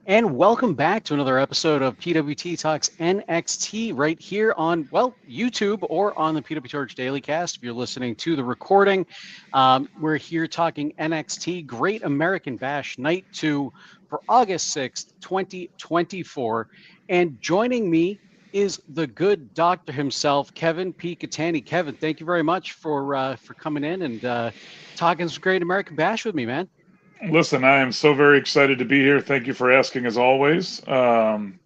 And welcome back to another episode of PWT Talks NXT right here on, well, YouTube or on the PWTorch Daily Cast. If you're listening to the recording, we're here talking NXT Great American Bash Night 2 for August 6th, 2024. And joining me is the good doctor himself, Kevin P. Cattani. Kevin, thank you very much for coming in and talking some Great American Bash with me, man. Listen, I am so very excited to be here. Thank you for asking, as always. And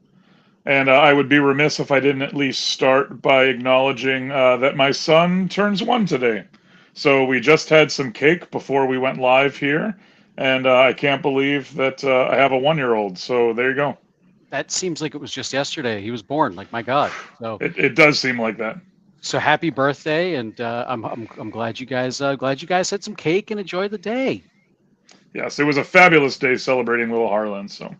I would be remiss if I didn't at least start by acknowledging that my son turns 1 today. So we just had some cake before we went live here, and I can't believe that I have a 1-year-old. So there you go. That seems like it was just yesterday. He was born. Like, my God. So, It does seem like that. so happy birthday, and I'm glad you guys had some cake and enjoyed the day. Yes, it was a fabulous day celebrating little Harlan. So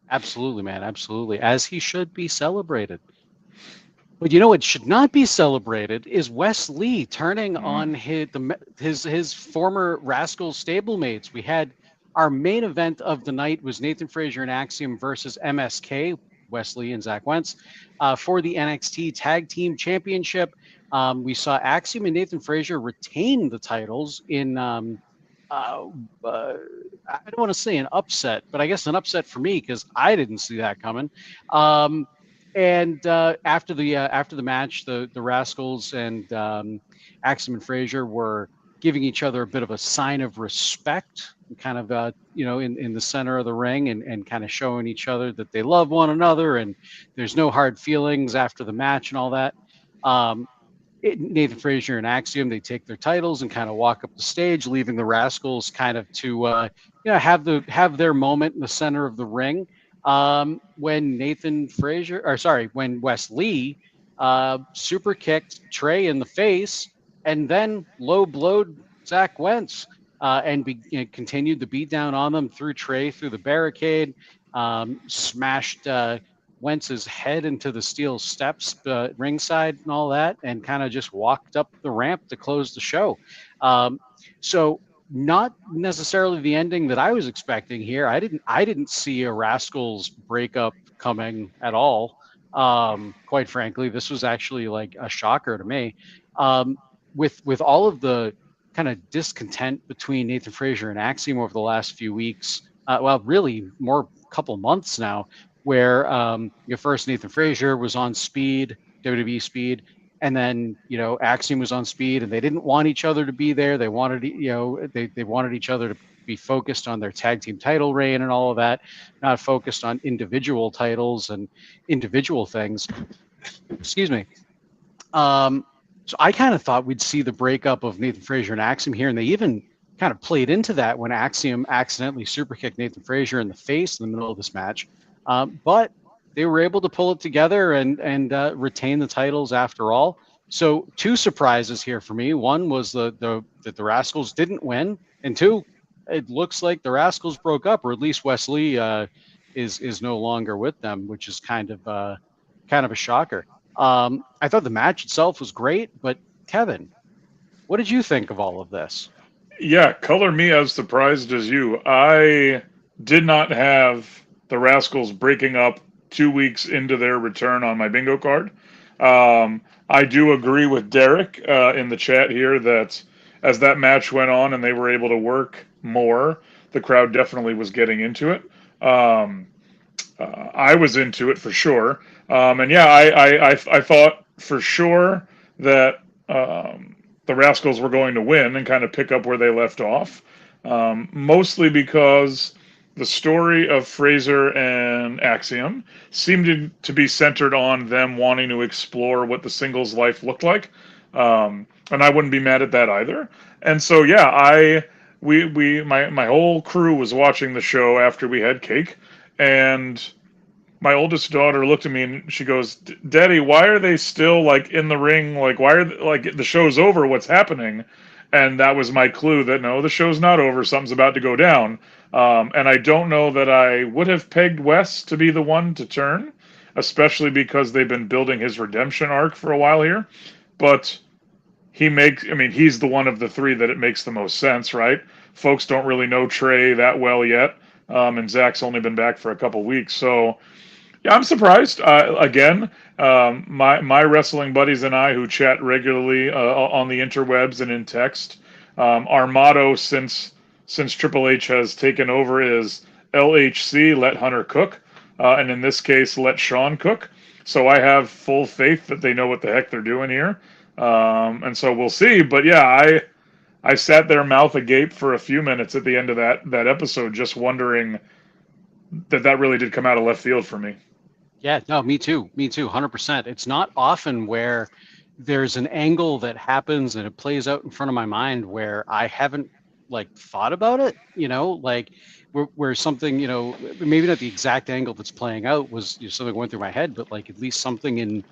Absolutely, man. Absolutely, as he should be celebrated. But you know what should not be celebrated is Wes Lee turning on his former Rascals stablemates. We had our main event of the night was Nathan Frazier and Axiom versus MSK, Wes Lee and Zach Wentz, for the NXT Tag Team Championship. We saw Axiom and Nathan Frazier retain the titles in I don't want to say an upset, but I guess an upset for me because I didn't see that coming. And after the match, the Rascals and Axiom and Frazier were giving each other a bit of a sign of respect, kind of in the center of the ring, and kind of showing each other that they love one another and there's no hard feelings after the match and all that. Nathan Frazier and Axiom, they take their titles and kind of walk up the stage, leaving the Rascals kind of to have their moment in the center of the ring. When Wes Lee super kicked Trey in the face and then low blowed Zach Wentz and continued the beat down on them, threw Trey through the barricade, smashed Wentz's head into the steel steps ringside and all that, and kind of just walked up the ramp to close the show. So not necessarily the ending that I was expecting here. I didn't see a Rascals breakup coming at all. Quite frankly, this was actually like a shocker to me. With all of the kind of discontent between Nathan Frazier and Axiom over the last few weeks, really more couple months now, where first Nathan Frazier was on speed, WWE speed, and then Axiom was on speed, and they didn't want each other to be there. They wanted they wanted each other to be focused on their tag team title reign and all of that, not focused on individual titles and individual things. Excuse me. So I kind of thought we'd see the breakup of Nathan Frazier and Axiom here, and they even kind of played into that when Axiom accidentally super kicked Nathan Frazier in the face in the middle of this match. But they were able to pull it together and retain the titles after all. So 2 surprises here for me. One was that the Rascals didn't win, and 2, it looks like the Rascals broke up, or at least Wes Lee is no longer with them, which is kind of a shocker. I thought the match itself was great, but Kevin, what did you think of all of this? yeah, color me as surprised as you. I did not have the Rascals breaking up 2 weeks into their return on my bingo card. I do agree with Derek in the chat here that as that match went on and they were able to work more, the crowd definitely was getting into it. I was into it for sure. And yeah, I thought for sure that the Rascals were going to win and kind of pick up where they left off, mostly because the story of Fraser and Axiom seemed to be centered on them wanting to explore what the singles life looked like, and I wouldn't be mad at that either. And so yeah, my whole crew was watching the show after we had cake, and my oldest daughter looked at me and she goes, "Daddy, why are they still like in the ring? Like, why are like the show's over? What's happening?" And that was my clue that no, the show's not over. Something's about to go down. And I don't know that I would have pegged Wes to be the one to turn, especially because they've been building his redemption arc for a while here. But he's the one of the 3 that it makes the most sense, right? Folks don't really know Trey that well yet. and Zach's only been back for a couple weeks. So yeah, I'm surprised. Again, my wrestling buddies and I, who chat regularly on the interwebs and in text, our motto since Triple H has taken over is LHC, let Hunter cook, and in this case, let Sean cook. So I have full faith that they know what the heck they're doing here, and so we'll see. But yeah, I sat there mouth agape for a few minutes at the end of that episode, just wondering that really did come out of left field for me. Yeah, no, me too, 100%. It's not often where there's an angle that happens and it plays out in front of my mind where I haven't like thought about it, like where something, maybe not the exact angle that's playing out was something went through my head, but like at least something in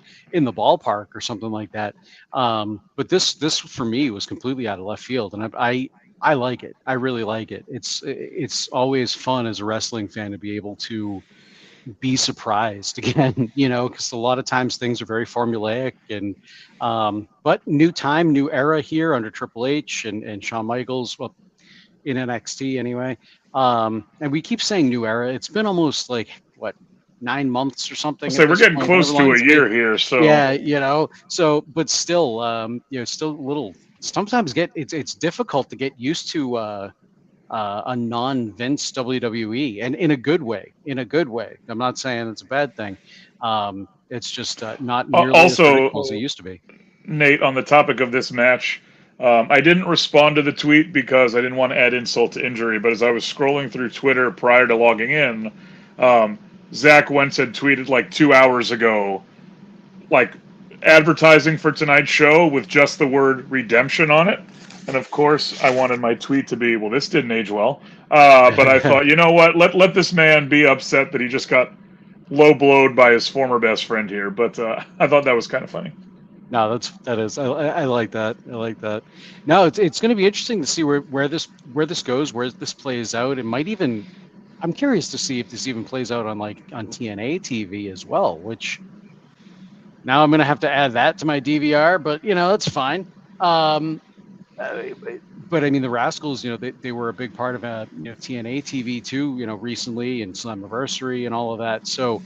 the ballpark or something like that. But this for me was completely out of left field, and I like it. I really like it. It's always fun as a wrestling fan to be able to be surprised again, because a lot of times things are very formulaic, and but new time, new era here under Triple H and Shawn Michaels, well, in NXT anyway. And we keep saying new era. It's been almost like what, 9 months or something. So we're getting close to a year here. So yeah, so but still, still a little. Sometimes it's difficult to get used to a non-Vince WWE, and in a good way. I'm not saying it's a bad thing. It's just not nearly as predictable as it used to be. Nate, on the topic of this match, I didn't respond to the tweet because I didn't want to add insult to injury, but as I was scrolling through Twitter prior to logging in, Zach Wentz had tweeted like 2 hours ago, like advertising for tonight's show with just the word redemption on it. And of course, I wanted my tweet to be, well, this didn't age well. But I thought, you know what? Let this man be upset that he just got low blowed by his former best friend here. But I thought that was kind of funny. No, that is. I like that. I like that. No, it's going to be interesting to see where this goes, where this plays out. It might even. I'm curious to see if this even plays out on TNA TV as well. Which now I'm going to have to add that to my DVR, but that's fine. But I mean, the Rascals, they were a big part of TNA TV too, recently, and Slammiversary and all of that. So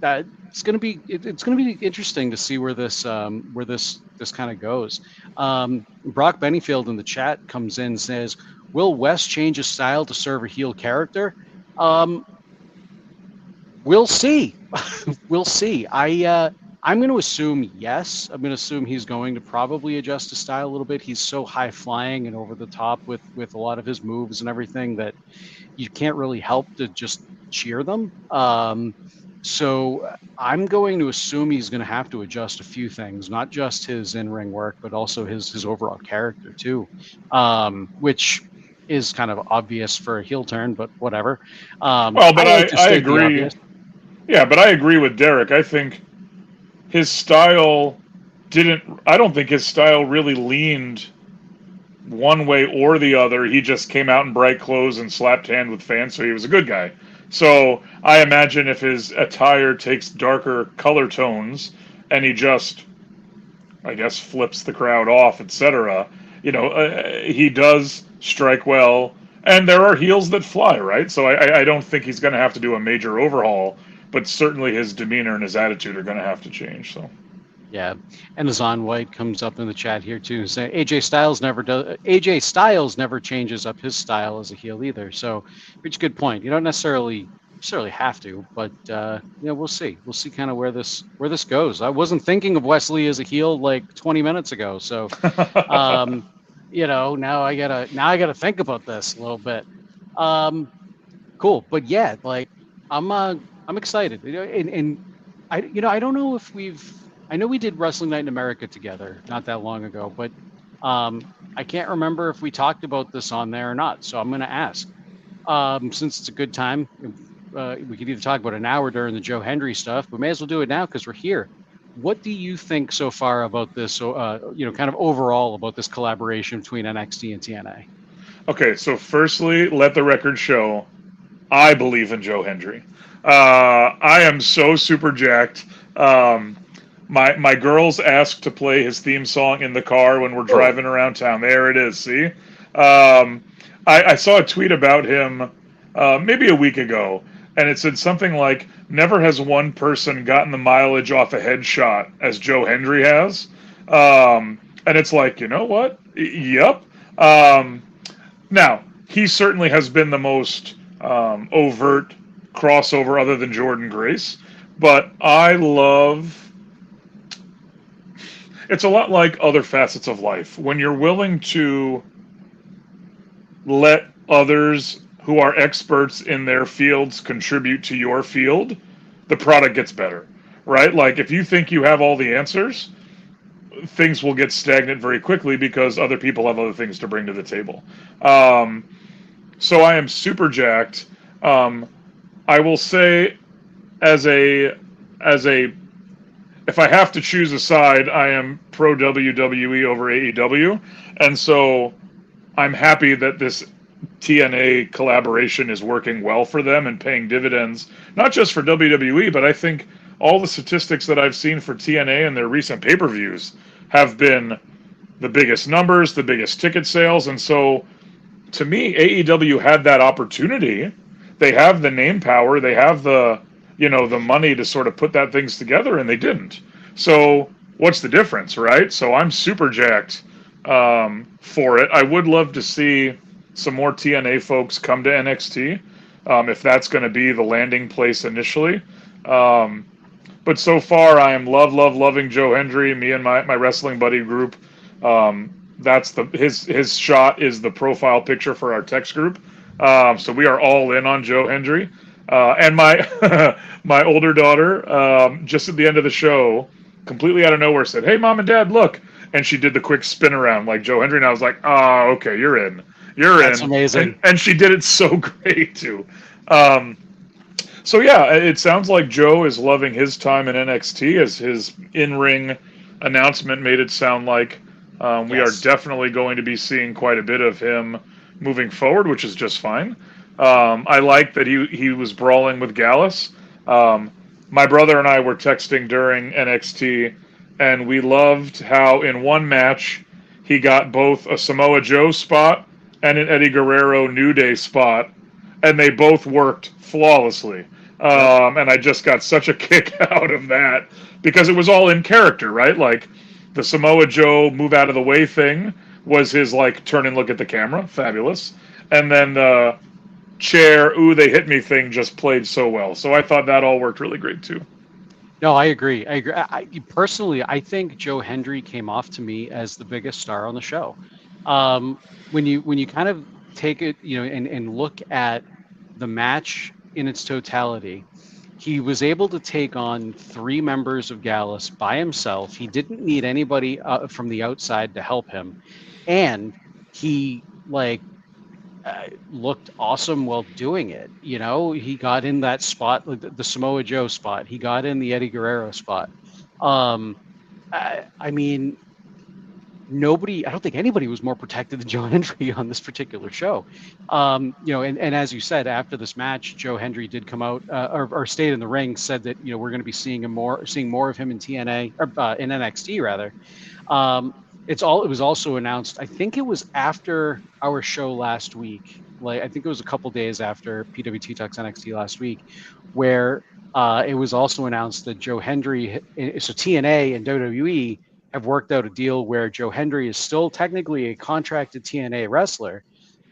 it's going to be interesting to see where this kind of goes. Brock Bennyfield in the chat comes in and says, "Will West change his style to serve a heel character?" We'll see. We'll see. I'm going to assume yes. I'm going to assume he's going to probably adjust his style a little bit. He's so high flying and over the top with a lot of his moves and everything that you can't really help to just cheer them. So I'm going to assume he's going to have to adjust a few things, not just his in-ring work, but also his overall character too, which is kind of obvious for a heel turn, but whatever. I agree. Yeah, but I agree with Derek. I think his style I don't think his style really leaned one way or the other. He just came out in bright clothes and slapped hands with fans, so he was a good guy. So I imagine if his attire takes darker color tones and he just, I guess, flips the crowd off, etc., he does strike well. And there are heels that fly, right? So I don't think he's going to have to do a major overhaul, but certainly his demeanor and his attitude are going to have to change. So, yeah. And Azan White comes up in the chat here too, saying AJ Styles never changes up his style as a heel either. So, which good point. You don't necessarily have to, but we'll see. We'll see kind of where this goes. I wasn't thinking of Wesley as a heel like 20 minutes ago, so now I gotta think about this a little bit. Cool, but yeah, like I'm excited, and I don't know if I know we did Wrestling Night in America together not that long ago, but I can't remember if we talked about this on there or not. So I'm going to ask, since it's a good time, we could either talk about it now or during the Joe Hendry stuff, but may as well do it now because we're here. What do you think so far about this? Kind of overall about this collaboration between NXT and TNA? Okay, so firstly, let the record show, I believe in Joe Hendry. I am so super jacked. My girls asked to play his theme song in the car when we're driving around town. There it is. See, I saw a tweet about him maybe a week ago, and it said something like, "Never has one person gotten the mileage off a headshot as Joe Hendry has." And it's like, you know what? Yep. Um, Now, he certainly has been the most overt crossover other than Jordan Grace, but I love. It's a lot like other facets of life. When you're willing to let others who are experts in their fields contribute to your field, the product gets better, right? Like if you think you have all the answers, things will get stagnant very quickly because other people have other things to bring to the table. Um, so I am super jacked. Um, I will say, as a if I have to choose a side, I am pro WWE over AEW, and so I'm happy that this TNA collaboration is working well for them and paying dividends, not just for WWE, but I think all the statistics that I've seen for TNA and their recent pay-per-views have been the biggest numbers, the biggest ticket sales, and so to me, AEW had that opportunity. They have the name power, they have the money to sort of put that things together, and they didn't. So what's the difference, right? So I'm super jacked for it. I would love to see some more TNA folks come to NXT, if that's going to be the landing place initially. Um, but so far, I am loving Joe Hendry. Me and my wrestling buddy group. That's his shot is the profile picture for our text group. So we are all in on Joe Hendry. And my my older daughter, just at the end of the show, completely out of nowhere, said, "Hey, mom and dad, look!" And she did the quick spin around like Joe Hendry, and I was like, "Oh, okay, you're That's in." amazing. And she did it so great too. Um, so yeah, it sounds like Joe is loving his time in NXT, as his in-ring announcement made it sound like. We are Yes. definitely going to be seeing quite a bit of him moving forward, which is just fine. I like that he was brawling with Gallus. Um, my brother and I were texting during NXT, and we loved how in one match he got both a Samoa Joe spot and an Eddie Guerrero New Day spot, and they both worked flawlessly. Yep. And I just got such a kick out of that because it was all in character, right? Like the Samoa Joe move out of the way thing was his like turn and look at the camera, fabulous. And then the chair, ooh, they hit me thing just played so well. So I thought that all worked really great too. No, I agree. I agree. Personally, I think Joe Hendry came off to me as the biggest star on the show. When you kind of take it, and look at the match in its totality, he was able to take on three members of Gallus by himself. He didn't need anybody from the outside to help him, and he looked awesome while doing it. He got in that spot, like the Samoa Joe spot. He got in the Eddie Guerrero spot. Um, I mean, I don't think anybody was more protected than Joe Hendry on this particular show. And as you said, after this match, Joe Hendry did come out or stayed in the ring, said that, we're going to be seeing more of him in TNA or in NXT rather. It was also announced, I think it was after our show last week. Like, I think it was a couple days after PWTorch NXT last week, where it was also announced that Joe Hendry, so TNA and WWE have worked out a deal where Joe Hendry is still technically a contracted TNA wrestler,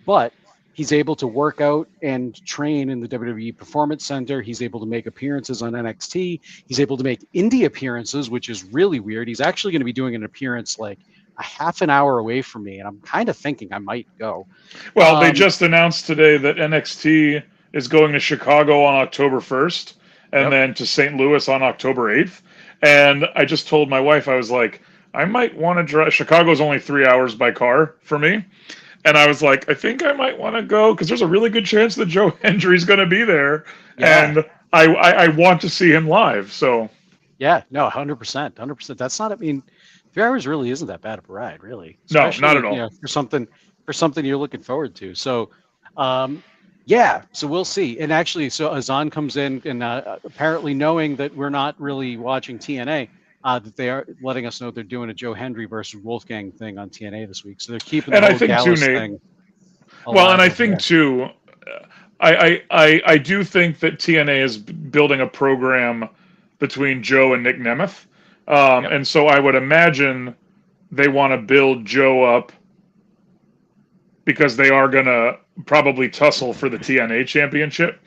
but he's able to work out and train in the WWE Performance Center. He's able to make appearances on NXT. He's able to make indie appearances, which is really weird. He's actually going to be doing an appearance like a half an hour away from me, and I'm kind of thinking I might go. Well, they just announced today that NXT is going to Chicago on October 1st and Yep. then to St. Louis on October 8th. And I just told my wife, I was like, I might want to drive. Chicago's only 3 hours by car for me. And I was like, I think I might want to go because there's a really good chance that Joe Hendry's going to be there. Yeah. And I want to see him live. So, Yeah. No, 100%. 100%. That's not, I mean, 3 hours really isn't that bad of a ride, really, no, not especially, at all. for something you're looking forward to. So, yeah, so we'll see. And actually, so Azan comes in and apparently knowing that we're not really watching TNA, that they are letting us know they're doing a Joe Hendry versus Wolfgang thing on TNA this week. So they're keeping the And I whole think too, Gallus Nate. thing Well, and alive I over think there. too, I do think that TNA is building a program between Joe and Nick Nemeth, Yep. and so I would imagine they want to build Joe up because they are going to probably tussle for the TNA championship.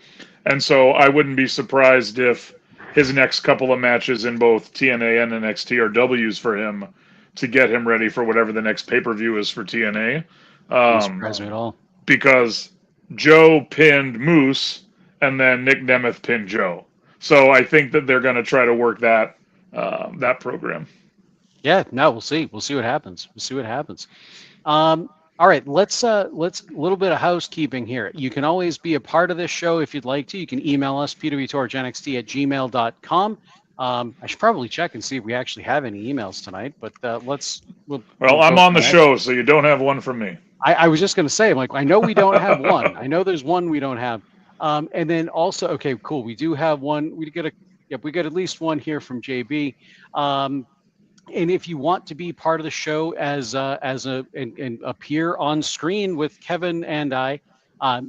And so I wouldn't be surprised if his next couple of matches in both TNA and NXT are W's for him to get him ready for whatever the next pay-per-view is for TNA. Wouldn't surprise me at all. Because Joe pinned Moose and then Nick Nemeth pinned Joe. So I think that they're going to try to work that program. Yeah, no, we'll see. We'll see what happens. We'll see what happens. All right, let's a little bit of housekeeping here. You can always be a part of this show if you'd like to. You can email us, pwtorchnxt@gmail.com. I should probably check and see if we actually have any emails tonight, but we'll I'm on the show, so you don't have one from me. I was just going to say, I'm like, I know we don't have one. I know there's one we don't have. And then also, okay, cool. We do have one. We get at least one here from JB. And if you want to be part of the show and appear on screen with Kevin and I,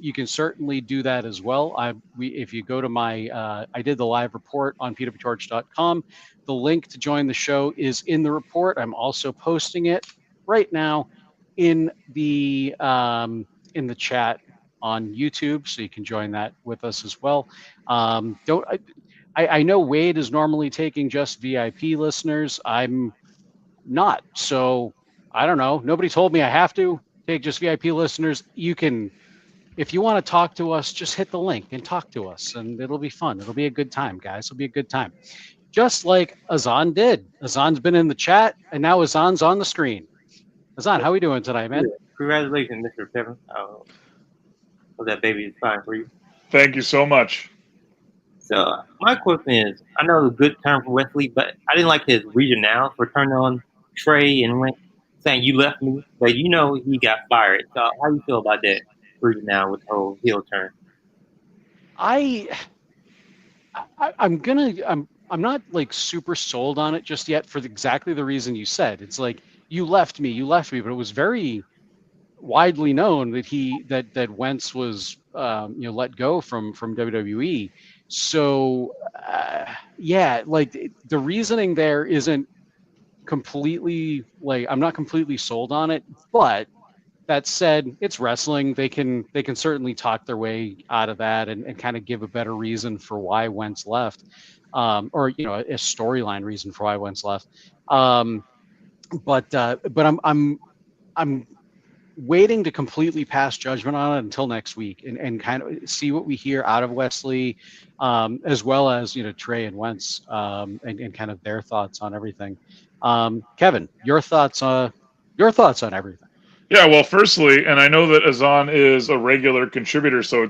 you can certainly do that as well. If you go to my, I did the live report on PWTorch.com. The link to join the show is in the report. I'm also posting it right now in the chat on YouTube, so you can join that with us as well. I know Wade is normally taking just VIP listeners. I'm not. So I don't know. Nobody told me I have to take just VIP listeners. You can, if you want to talk to us, just hit the link and talk to us, and it'll be fun. It'll be a good time, guys. It'll be a good time. Just like Azan did. Azan's been in the chat, and now Azan's on the screen. Azan, how are we doing tonight, man? Congratulations, Mr. Kevin. Hope that baby is fine for you. Thank you so much. So my question is, I know it's a good term for Wesley, but I didn't like his regional for turning on Trey and went saying you left me, but you know he got fired. So how do you feel about that regional with the whole heel turn? I'm not like super sold on it just yet for exactly the reason you said. It's like you left me, but it was very widely known that that Wentz was let go from WWE. So yeah, like the reasoning there isn't completely, like, I'm not completely sold on it, but that said, it's wrestling. They can certainly talk their way out of that and kind of give a better reason for why Wentz left, or a storyline reason for why Wentz left. But I'm waiting to completely pass judgment on it until next week and kind of see what we hear out of Wesley, as well as Trey and Wentz, and kind of their thoughts on everything. Kevin, your thoughts on everything. Yeah, well, firstly, and I know that Azan is a regular contributor, so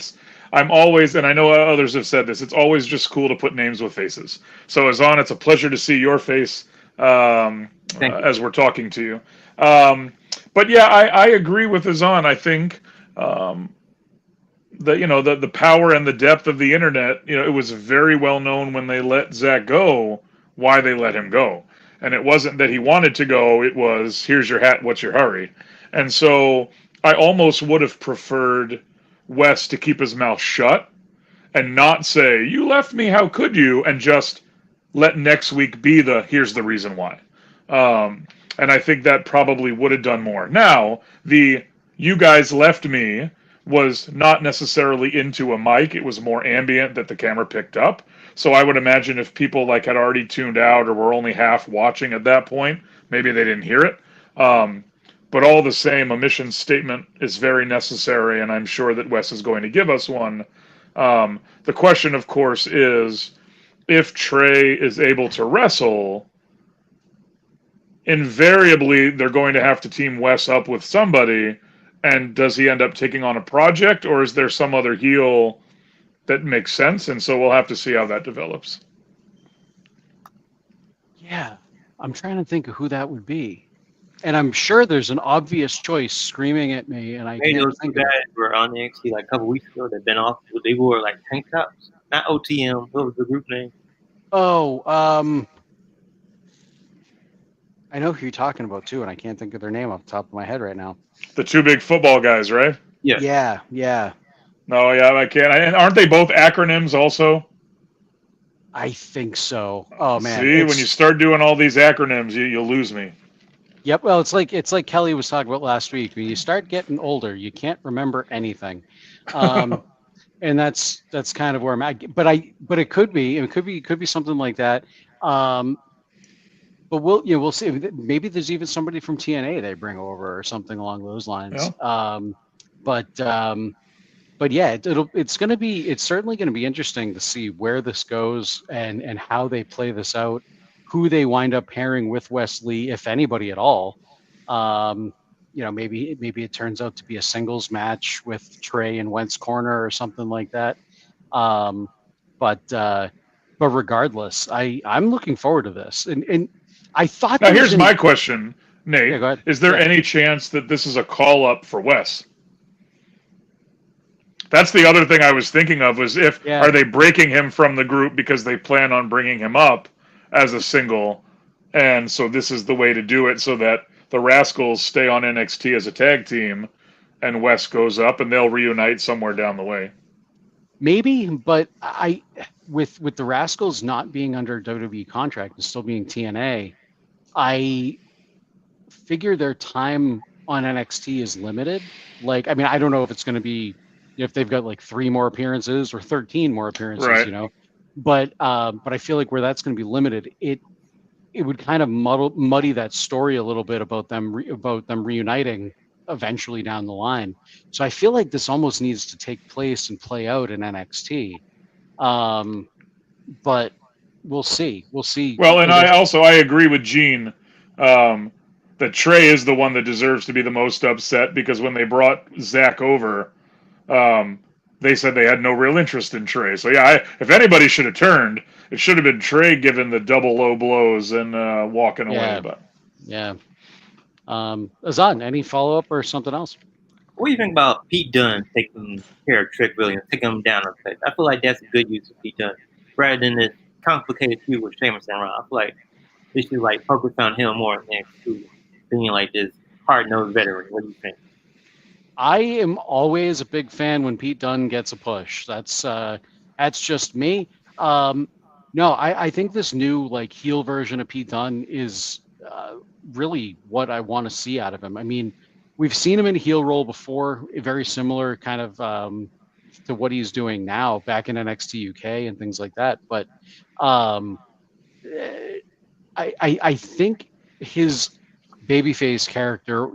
I'm always, and I know others have said this, it's always just cool to put names with faces. So Azan, it's a pleasure to see your face as we're talking to you. But yeah, I agree with Azan. I think the power and the depth of the internet, it was very well known when they let Zach go, why they let him go. And it wasn't that he wanted to go, it was, here's your hat, what's your hurry? And so I almost would have preferred Wes to keep his mouth shut and not say, you left me, how could you? And just let next week be here's the reason why. And I think that probably would have done more. Now, you guys left me was not necessarily into a mic. It was more ambient that the camera picked up. So I would imagine if people had already tuned out or were only half watching at that point, maybe they didn't hear it. But all the same, a mission statement is very necessary, and I'm sure that Wes is going to give us one. The question, of course, is if Trey is able to wrestle, invariably they're going to have to team Wes up with somebody, and does he end up taking on a project, or is there some other heel that makes sense? And so we'll have to see how that develops. Yeah, I'm trying to think of who that would be. And I'm sure there's an obvious choice screaming at me, and I can't think of it. Guys were on NXT a couple weeks ago. They've been off. They wore tank tops, not OTM. What was the group name? Oh, I know who you're talking about too, and I can't think of their name off the top of my head right now. The two big football guys, right? Yeah. Yeah. No, yeah, I can't. And aren't they both acronyms also? I think so. Oh man, See, when you start doing all these acronyms, you'll lose me. yep. Well, it's like Kelly was talking about last week. When you start getting older, you can't remember anything, and that's kind of where I'm at. But it could be something like that. Um, but we'll see. Maybe there's even somebody from TNA they bring over or something along those lines. Yeah. But yeah, it's certainly gonna be interesting to see where this goes and how they play this out, who they wind up pairing with Wesley, if anybody at all. Um, maybe it turns out to be a singles match with Trey and Wentz corner or something like that. Um, but regardless, I'm looking forward to this. And I thought Now, there was here's gonna my question, yeah, Nate. go ahead. Is there Yeah. any chance that this is a call up for Wes? That's the other thing I was thinking of was Yeah. are they breaking him from the group because they plan on bringing him up as a single, and so this is the way to do it so that the Rascals stay on NXT as a tag team, and Wes goes up and they'll reunite somewhere down the way. Maybe, but with the Rascals not being under WWE contract and still being TNA, I figure their time on NXT is limited. Like, I mean, I don't know if it's going to be if they've got like 3 more appearances or 13 more appearances, Right. But I feel like where that's going to be limited, it would kind of muddy that story a little bit about them reuniting eventually down the line. So I feel like this almost needs to take place and play out in NXT. But we'll see. We'll see. Well, and I agree with Gene that Trey is the one that deserves to be the most upset because when they brought Zach over, um, they said they had no real interest in Trey. So yeah, if anybody should have turned, it should have been Trey giving the double low blows and walking away. But yeah. Azan, any follow up or something else? What do you think about Pete Dunne taking care of Trick Williams, taking him down a place? I feel like that's a good use of Pete Dunne rather than this complicated feud with Sheamus and Ron. I feel like they should like focus on him more next to being like this hard nosed veteran. What do you think? I am always a big fan when Pete Dunne gets a push. That's just me. No, I think this new like heel version of Pete Dunne is really what I want to see out of him. I mean, we've seen him in a heel role before, very similar kind of to what he's doing now back in NXT UK and things like that. But um, I think his babyface character,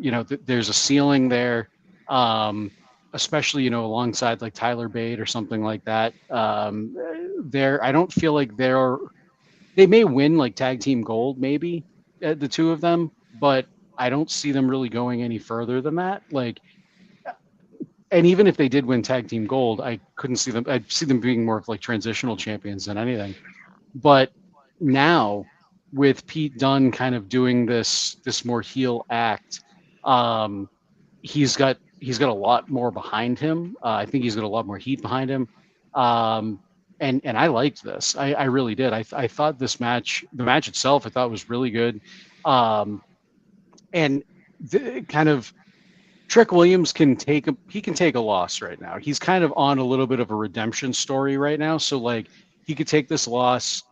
there's a ceiling there, especially alongside like Tyler Bate or something like that. I don't feel like they may win like tag team gold, maybe the two of them, but I don't see them really going any further than that. Like, and even if they did win tag team gold, I couldn't see them. I'd see them being more of like transitional champions than anything. But now with Pete Dunne kind of doing this more heel act, um, he's got a lot more behind him. I think he's got a lot more heat behind him. And I liked this. I really did. I thought the match itself, I thought was really good. And kind of Trick Williams can take a loss right now. He's kind of on a little bit of a redemption story right now. So like he could take this loss.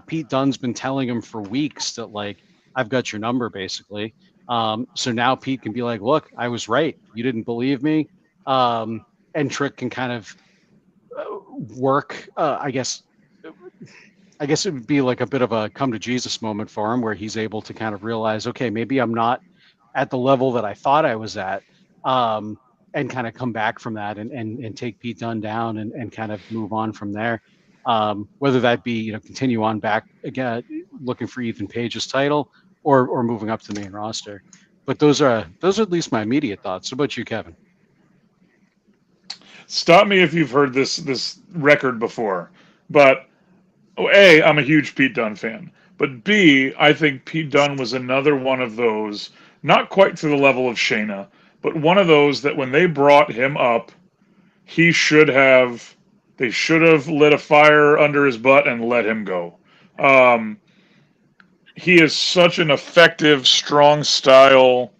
Pete Dunne's been telling him for weeks that like I've got your number basically. So now Pete can be like, look, I was right. You didn't believe me. And Trick can kind of work. I guess it would be like a bit of a come to Jesus moment for him where he's able to kind of realize, okay, maybe I'm not at the level that I thought I was at. And kind of come back from that and take Pete Dunne down and kind of move on from there. Whether that be, continue on back again, looking for Ethan Page's title or moving up to the main roster. But those are at least my immediate thoughts. What about you, Kevin? stop me if you've heard this record before. But A, I'm a huge Pete Dunne fan. But B, I think Pete Dunne was another one of those, not quite to the level of Shayna, but one of those that when they brought him up, they should have lit a fire under his butt and let him go. He is such an effective, strong style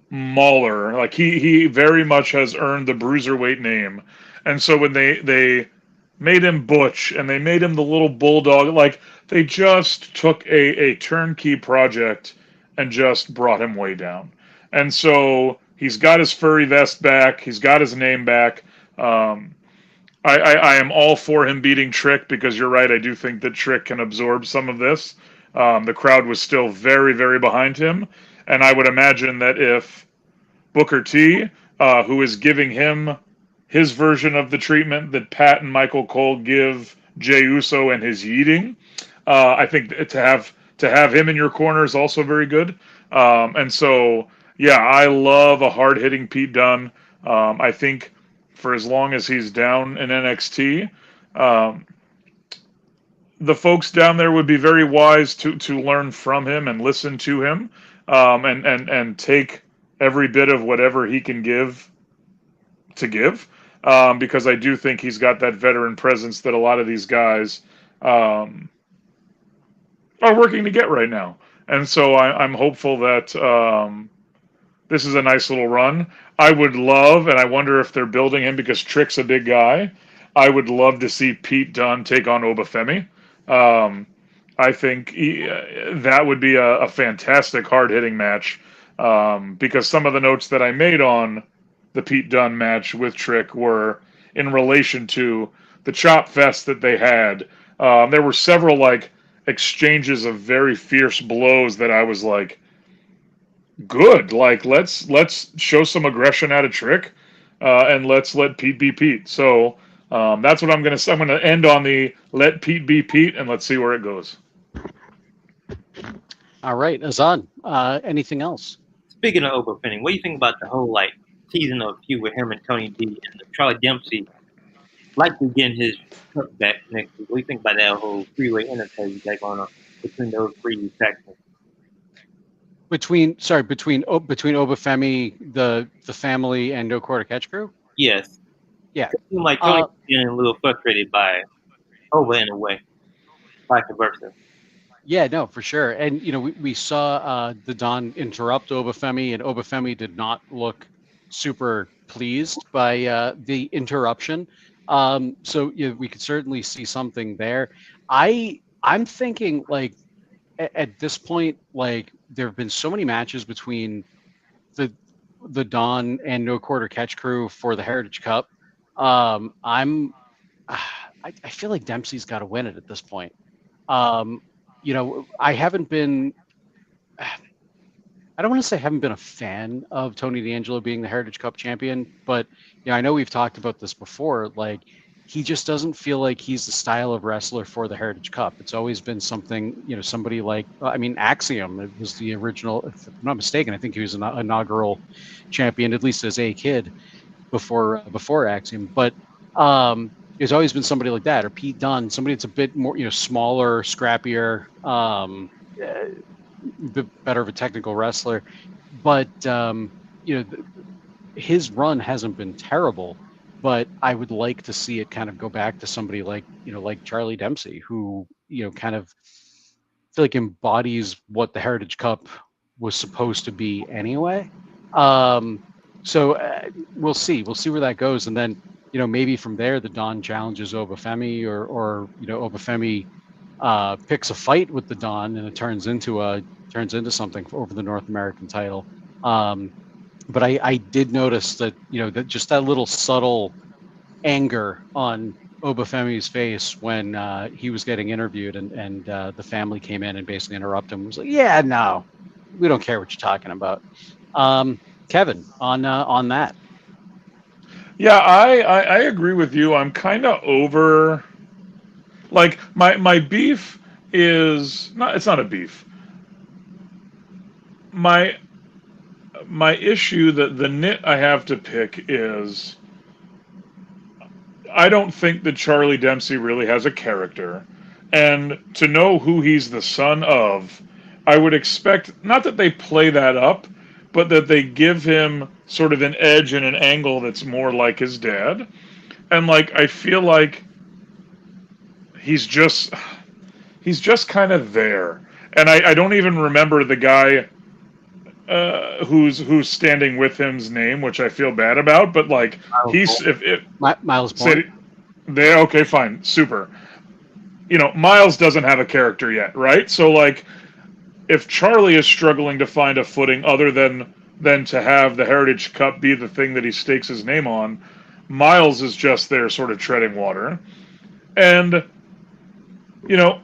mauler. Like he very much has earned the bruiserweight name. And so when they made him Butch and they made him the little bulldog, like they just took a turnkey project and just brought him way down. And so he's got his furry vest back. He's got his name back. I am all for him beating Trick because you're right. I do think that Trick can absorb some of this. The crowd was still very, very behind him. And I would imagine that if Booker T, who is giving him his version of the treatment that Pat and Michael Cole give Jey Uso and his yeeting, I think to have him in your corner is also very good. And so, yeah, I love a hard hitting Pete Dunne. I think for as long as he's down in NXT, the folks down there would be very wise to learn from him and listen to him, and take every bit of whatever he can give to give, because I do think he's got that veteran presence that a lot of these guys are working to get right now. And so I'm hopeful that this is a nice little run. I would love, and I wonder if they're building him because Trick's a big guy. I would love to see Pete Dunne take on Obafemi. I think that would be a fantastic hard-hitting match, because some of the notes that I made on the Pete Dunne match with Trick were in relation to the chop fest that they had. There were several like exchanges of very fierce blows that I was like, good. Like let's show some aggression out of Trick, and let's let Pete be Pete. So that's what I'm gonna. I'm gonna end on the let Pete be Pete, and let's see where it goes. All right, Azan. Anything else? Speaking of overfitting, what do you think about the whole like teasing of a feud with him and Tony D and Charlie Dempsey likely getting his cup back next week? What do you think about that whole three-way interface that's going on between those three factions? Between Obafemi, the family, and No Quarter Catch Crew? Yes. Yeah. It seemed like Tony getting a little frustrated by Oba in a way, vice versa. Yeah, no, for sure. And, we saw the Don interrupt Obafemi, and Obafemi did not look super pleased by the interruption. So we could certainly see something there. I'm thinking, like, at this point, like, there have been so many matches between the Don and No Quarter Catch Crew for the Heritage Cup. I feel like Dempsey's got to win it at this point. I haven't been. I don't want to say I haven't been a fan of Tony D'Angelo being the Heritage Cup champion, but I know we've talked about this before. Like, he just doesn't feel like he's the style of wrestler for the Heritage Cup. It's always been something, somebody like, Axiom. It was the original, if I'm not mistaken. I think he was an inaugural champion, at least as a kid, before Axiom. But there's always been somebody like that, or Pete Dunne, somebody that's a bit more, smaller, scrappier, better of a technical wrestler. But his run hasn't been terrible. But I would like to see it kind of go back to somebody like Charlie Dempsey, who kind of feel like embodies what the Heritage Cup was supposed to be anyway. So we'll see where that goes, and then maybe from there the Don challenges Obafemi, or Obafemi picks a fight with the Don, and it turns into something over the North American title. But I did notice that that just that little subtle anger on Obafemi's face when he was getting interviewed, and the family came in and basically interrupted him. It was like, yeah, no, we don't care what you're talking about. Kevin, on that. Yeah, I agree with you. I'm kind of over. Like my beef is not. It's not a beef. My issue, the nit I have to pick is, I don't think that Charlie Dempsey really has a character, and to know who he's the son of, I would expect not that they play that up, but that they give him sort of an edge and an angle that's more like his dad. And like, I feel like he's just kind of there. And I don't even remember the guy who's standing with him's name, which I feel bad about. But like he's if Miles say Bourne. they okay, fine, super. Miles doesn't have a character yet, right? So like if Charlie is struggling to find a footing other than to have the Heritage Cup be the thing that he stakes his name on, Miles is just there sort of treading water. And you know,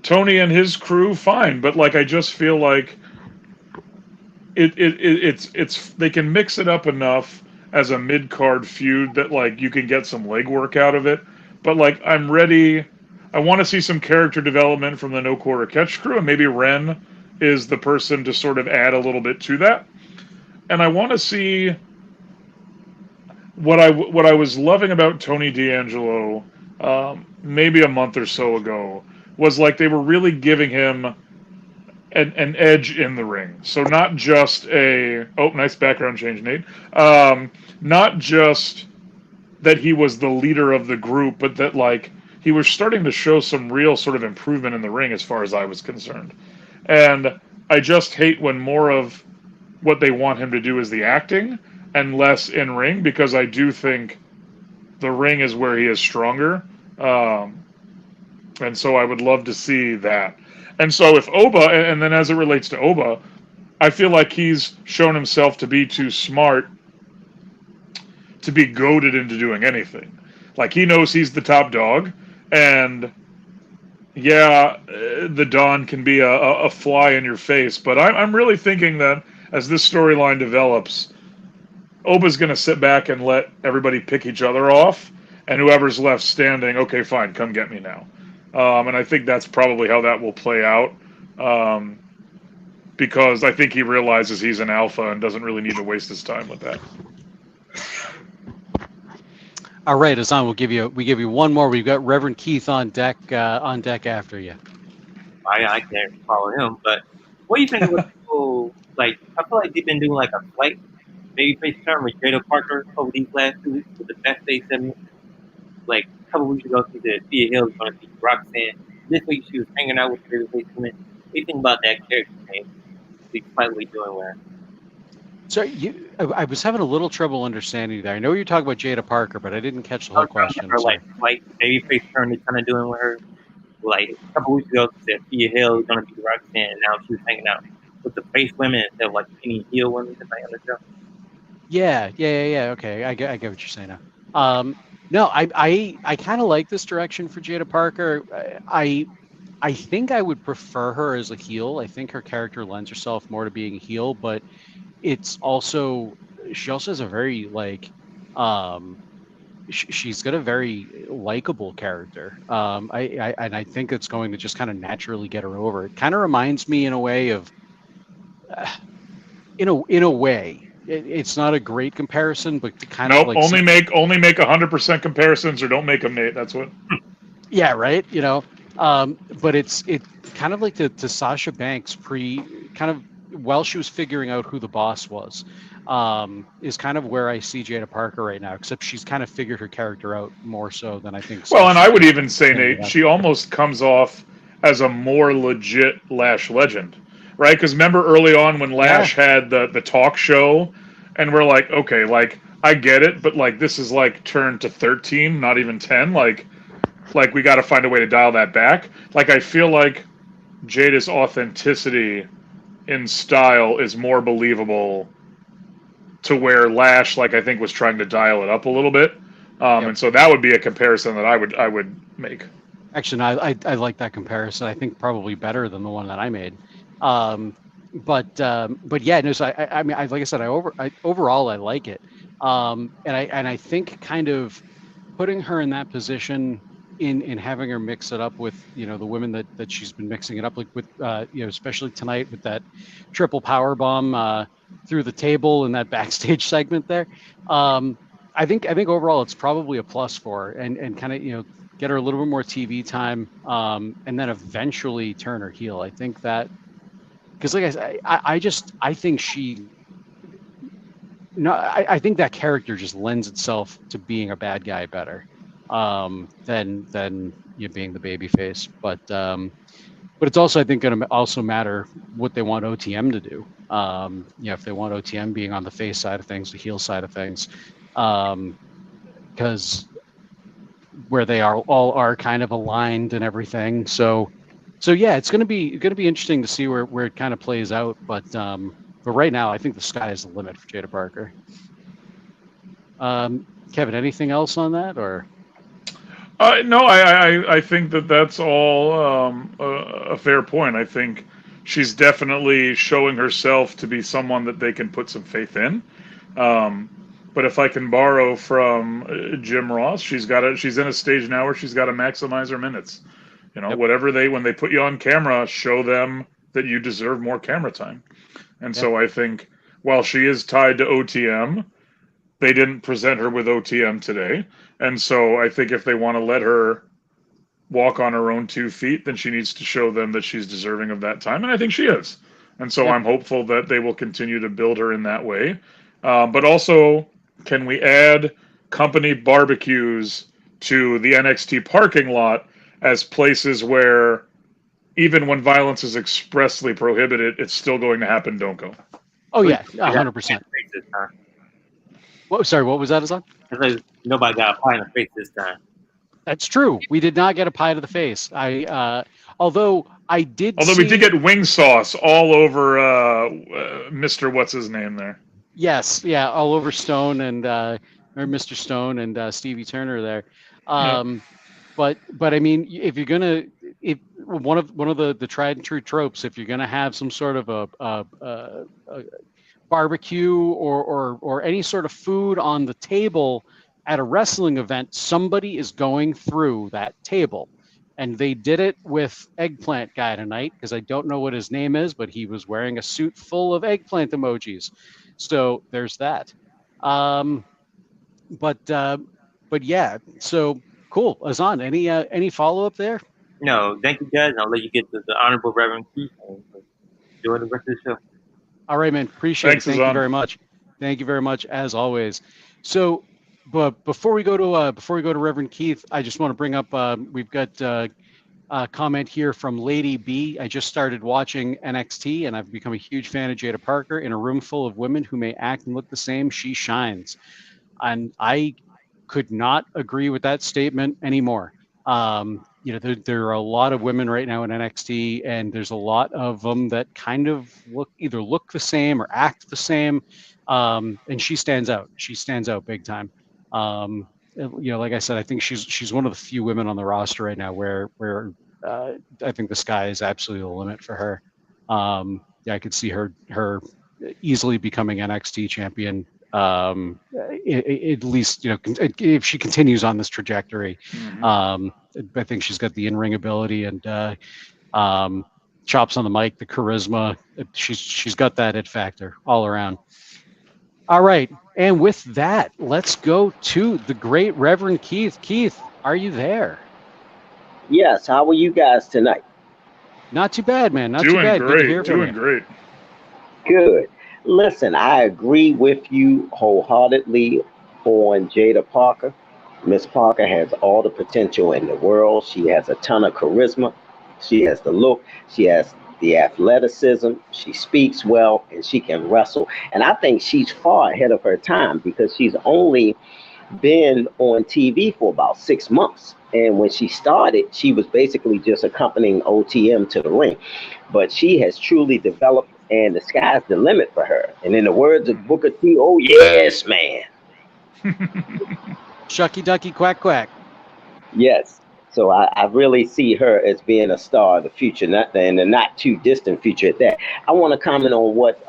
Tony and his crew fine, but like I just feel like it's they can mix it up enough as a mid-card feud that like you can get some legwork out of it. But like I'm ready. I want to see some character development from the No Quarter Catch crew, and maybe Ren is the person to sort of add a little bit to that. And I want to see what I was loving about Tony D'Angelo, maybe a month or so ago, was like they were really giving him an edge in the ring. So not just nice background change, Nate. Not just that he was the leader of the group, but that like he was starting to show some real sort of improvement in the ring as far as I was concerned. And I just hate when more of what they want him to do is the acting and less in ring, because I do think the ring is where he is stronger. And so I would love to see that. And so if Oba, and then as it relates to Oba, I feel like he's shown himself to be too smart to be goaded into doing anything. Like he knows he's the top dog, and yeah, the Don can be a fly in your face, but I'm really thinking that as this storyline develops, Oba's going to sit back and let everybody pick each other off, and whoever's left standing, okay, fine, come get me now. And I think that's probably how that will play out, because I think he realizes he's an alpha and doesn't really need to waste his time with that. All right, Azan, we give you one more. We've got Reverend Keith on deck after you. I can't follow him, but what do you think of people, like, I feel like they've been doing like a flight, maybe face turn with Jada Parker over these last 2 weeks with the best day segment. Like a couple weeks ago, she said Thea Hill was going to be Roxanne. This week she was hanging out with Jada Face women. What do you think about that character change? Despite what we're doing with her. So I was having a little trouble understanding you there. I know you're talking about Jada Parker, but I didn't catch the whole question. Her, like maybe face turn they're kind of doing with her. Like a couple weeks ago, she said Thea Hill is going to be Roxanne, and now she's hanging out with the face women instead of like any heel women that they on the show. Yeah. Okay, I get what you're saying now. No, I kind of like this direction for Jada Parker. I think I would prefer her as a heel. I think her character lends herself more to being a heel, but it's also she also has a very like she's got a very likable character. I think it's going to just kind of naturally get her over. It kind of reminds me in a way of in a way. It's not a great comparison, but kind of like only make 100% comparisons, or don't make them, Nate. That's what. Yeah, right. But it's kind of like to Sasha Banks while she was figuring out who the boss was, is kind of where I see Jada Parker right now. Except she's kind of figured her character out more so than I think. Well, and I would even say, Nate, she almost comes off as a more legit Lash legend. Right, because remember early on when Lash had the talk show, and we're like, okay, like I get it, but like this is like turned to 13, not even 10. Like we got to find a way to dial that back. Like I feel like Jada's authenticity in style is more believable to where Lash, like I think, was trying to dial it up a little bit, and so that would be a comparison that I would make. Actually, no, I like that comparison. I think probably better than the one that I made. But yeah, no. So I mean, like I said, overall I like it. And I think kind of putting her in that position in having her mix it up with the women that she's been mixing it up like with especially tonight with that triple power bomb through the table in that backstage segment there. I think overall it's probably a plus for her and kind of get her a little bit more TV time and then eventually turn her heel. I think that. Because, like I think I think that character just lends itself to being a bad guy better than being the baby face. But But it's also, I think, going to also matter what they want OTM to do. If they want OTM being on the face side of things, the heel side of things, because where they all are kind of aligned and everything. So yeah, it's going to be interesting to see where it kind of plays out. But right now, I think the sky is the limit for Jada Parker. Kevin, anything else on that, or? No, I think that's all a fair point. I think she's definitely showing herself to be someone that they can put some faith in. But if I can borrow from Jim Ross, she's in a stage now where she's got to maximize her minutes. Yep. When they put you on camera, show them that you deserve more camera time. And so I think while she is tied to OTM, they didn't present her with OTM today. And so I think if they want to let her walk on her own 2 feet, then she needs to show them that she's deserving of that time. And I think she is. And so I'm hopeful that they will continue to build her in that way. But also, can we add company barbecues to the NXT parking lot as places where even when violence is expressly prohibited, it's still going to happen? Don't go. Oh yeah, 100%. Sorry, what was that, Azan? Nobody got a pie in the face this time. That's true. We did not get a pie to the face. Although we did get wing sauce all over Mr. What's his name there. Yes, yeah, all over Stone and or Mr. Stone and Stevie Turner there. But I mean, if you're gonna, one of the tried and true tropes, if you're gonna have some sort of a barbecue or any sort of food on the table at a wrestling event, somebody is going through that table. And they did it with Eggplant Guy tonight, because I don't know what his name is, but he was wearing a suit full of eggplant emojis. So there's that. But yeah, so cool. Azan, any follow-up there? No, thank you guys. I'll let you get to the Honorable Reverend Keith and enjoy the rest of the show. All right, man. Appreciate it. Thank Azan. you very much. Thank you very much, as always. So, but before we go to Reverend Keith, I just want to bring up we've got a comment here from Lady B. I just started watching NXT, and I've become a huge fan of Jada Parker. In a room full of women who may act and look the same, she shines. And I could not agree with that statement anymore. There are a lot of women right now in NXT, and there's a lot of them that kind of either look the same or act the same. And she stands out. She stands out big time. Like I said, I think she's one of the few women on the roster right now where I think the sky is absolutely the limit for her. I could see her easily becoming NXT champion. At least, if she continues on this trajectory. I think she's got the in-ring ability and chops on the mic, the charisma. She's got that it factor all around. All right, and with that, let's go to the great Reverend Keith. Keith, are you there? Yes. How are you guys tonight? Not too bad, man. Not Doing too bad. Great. Good to hear from Doing you. great. Good. Listen, I agree with you wholeheartedly on Jada Parker. Miss Parker has all the potential in the world. She has a ton of charisma. She has the look. She has the athleticism. She speaks well, and she can wrestle. And I think she's far ahead of her time because she's only been on TV for about 6 months. And when she started, she was basically just accompanying OTM to the ring. But she has truly developed, and the sky's the limit for her. And in the words of Booker T, oh, yes, man. Shucky ducky quack quack. Yes. So I really see her as being a star of the future, in the not too distant future at that. I want to comment on what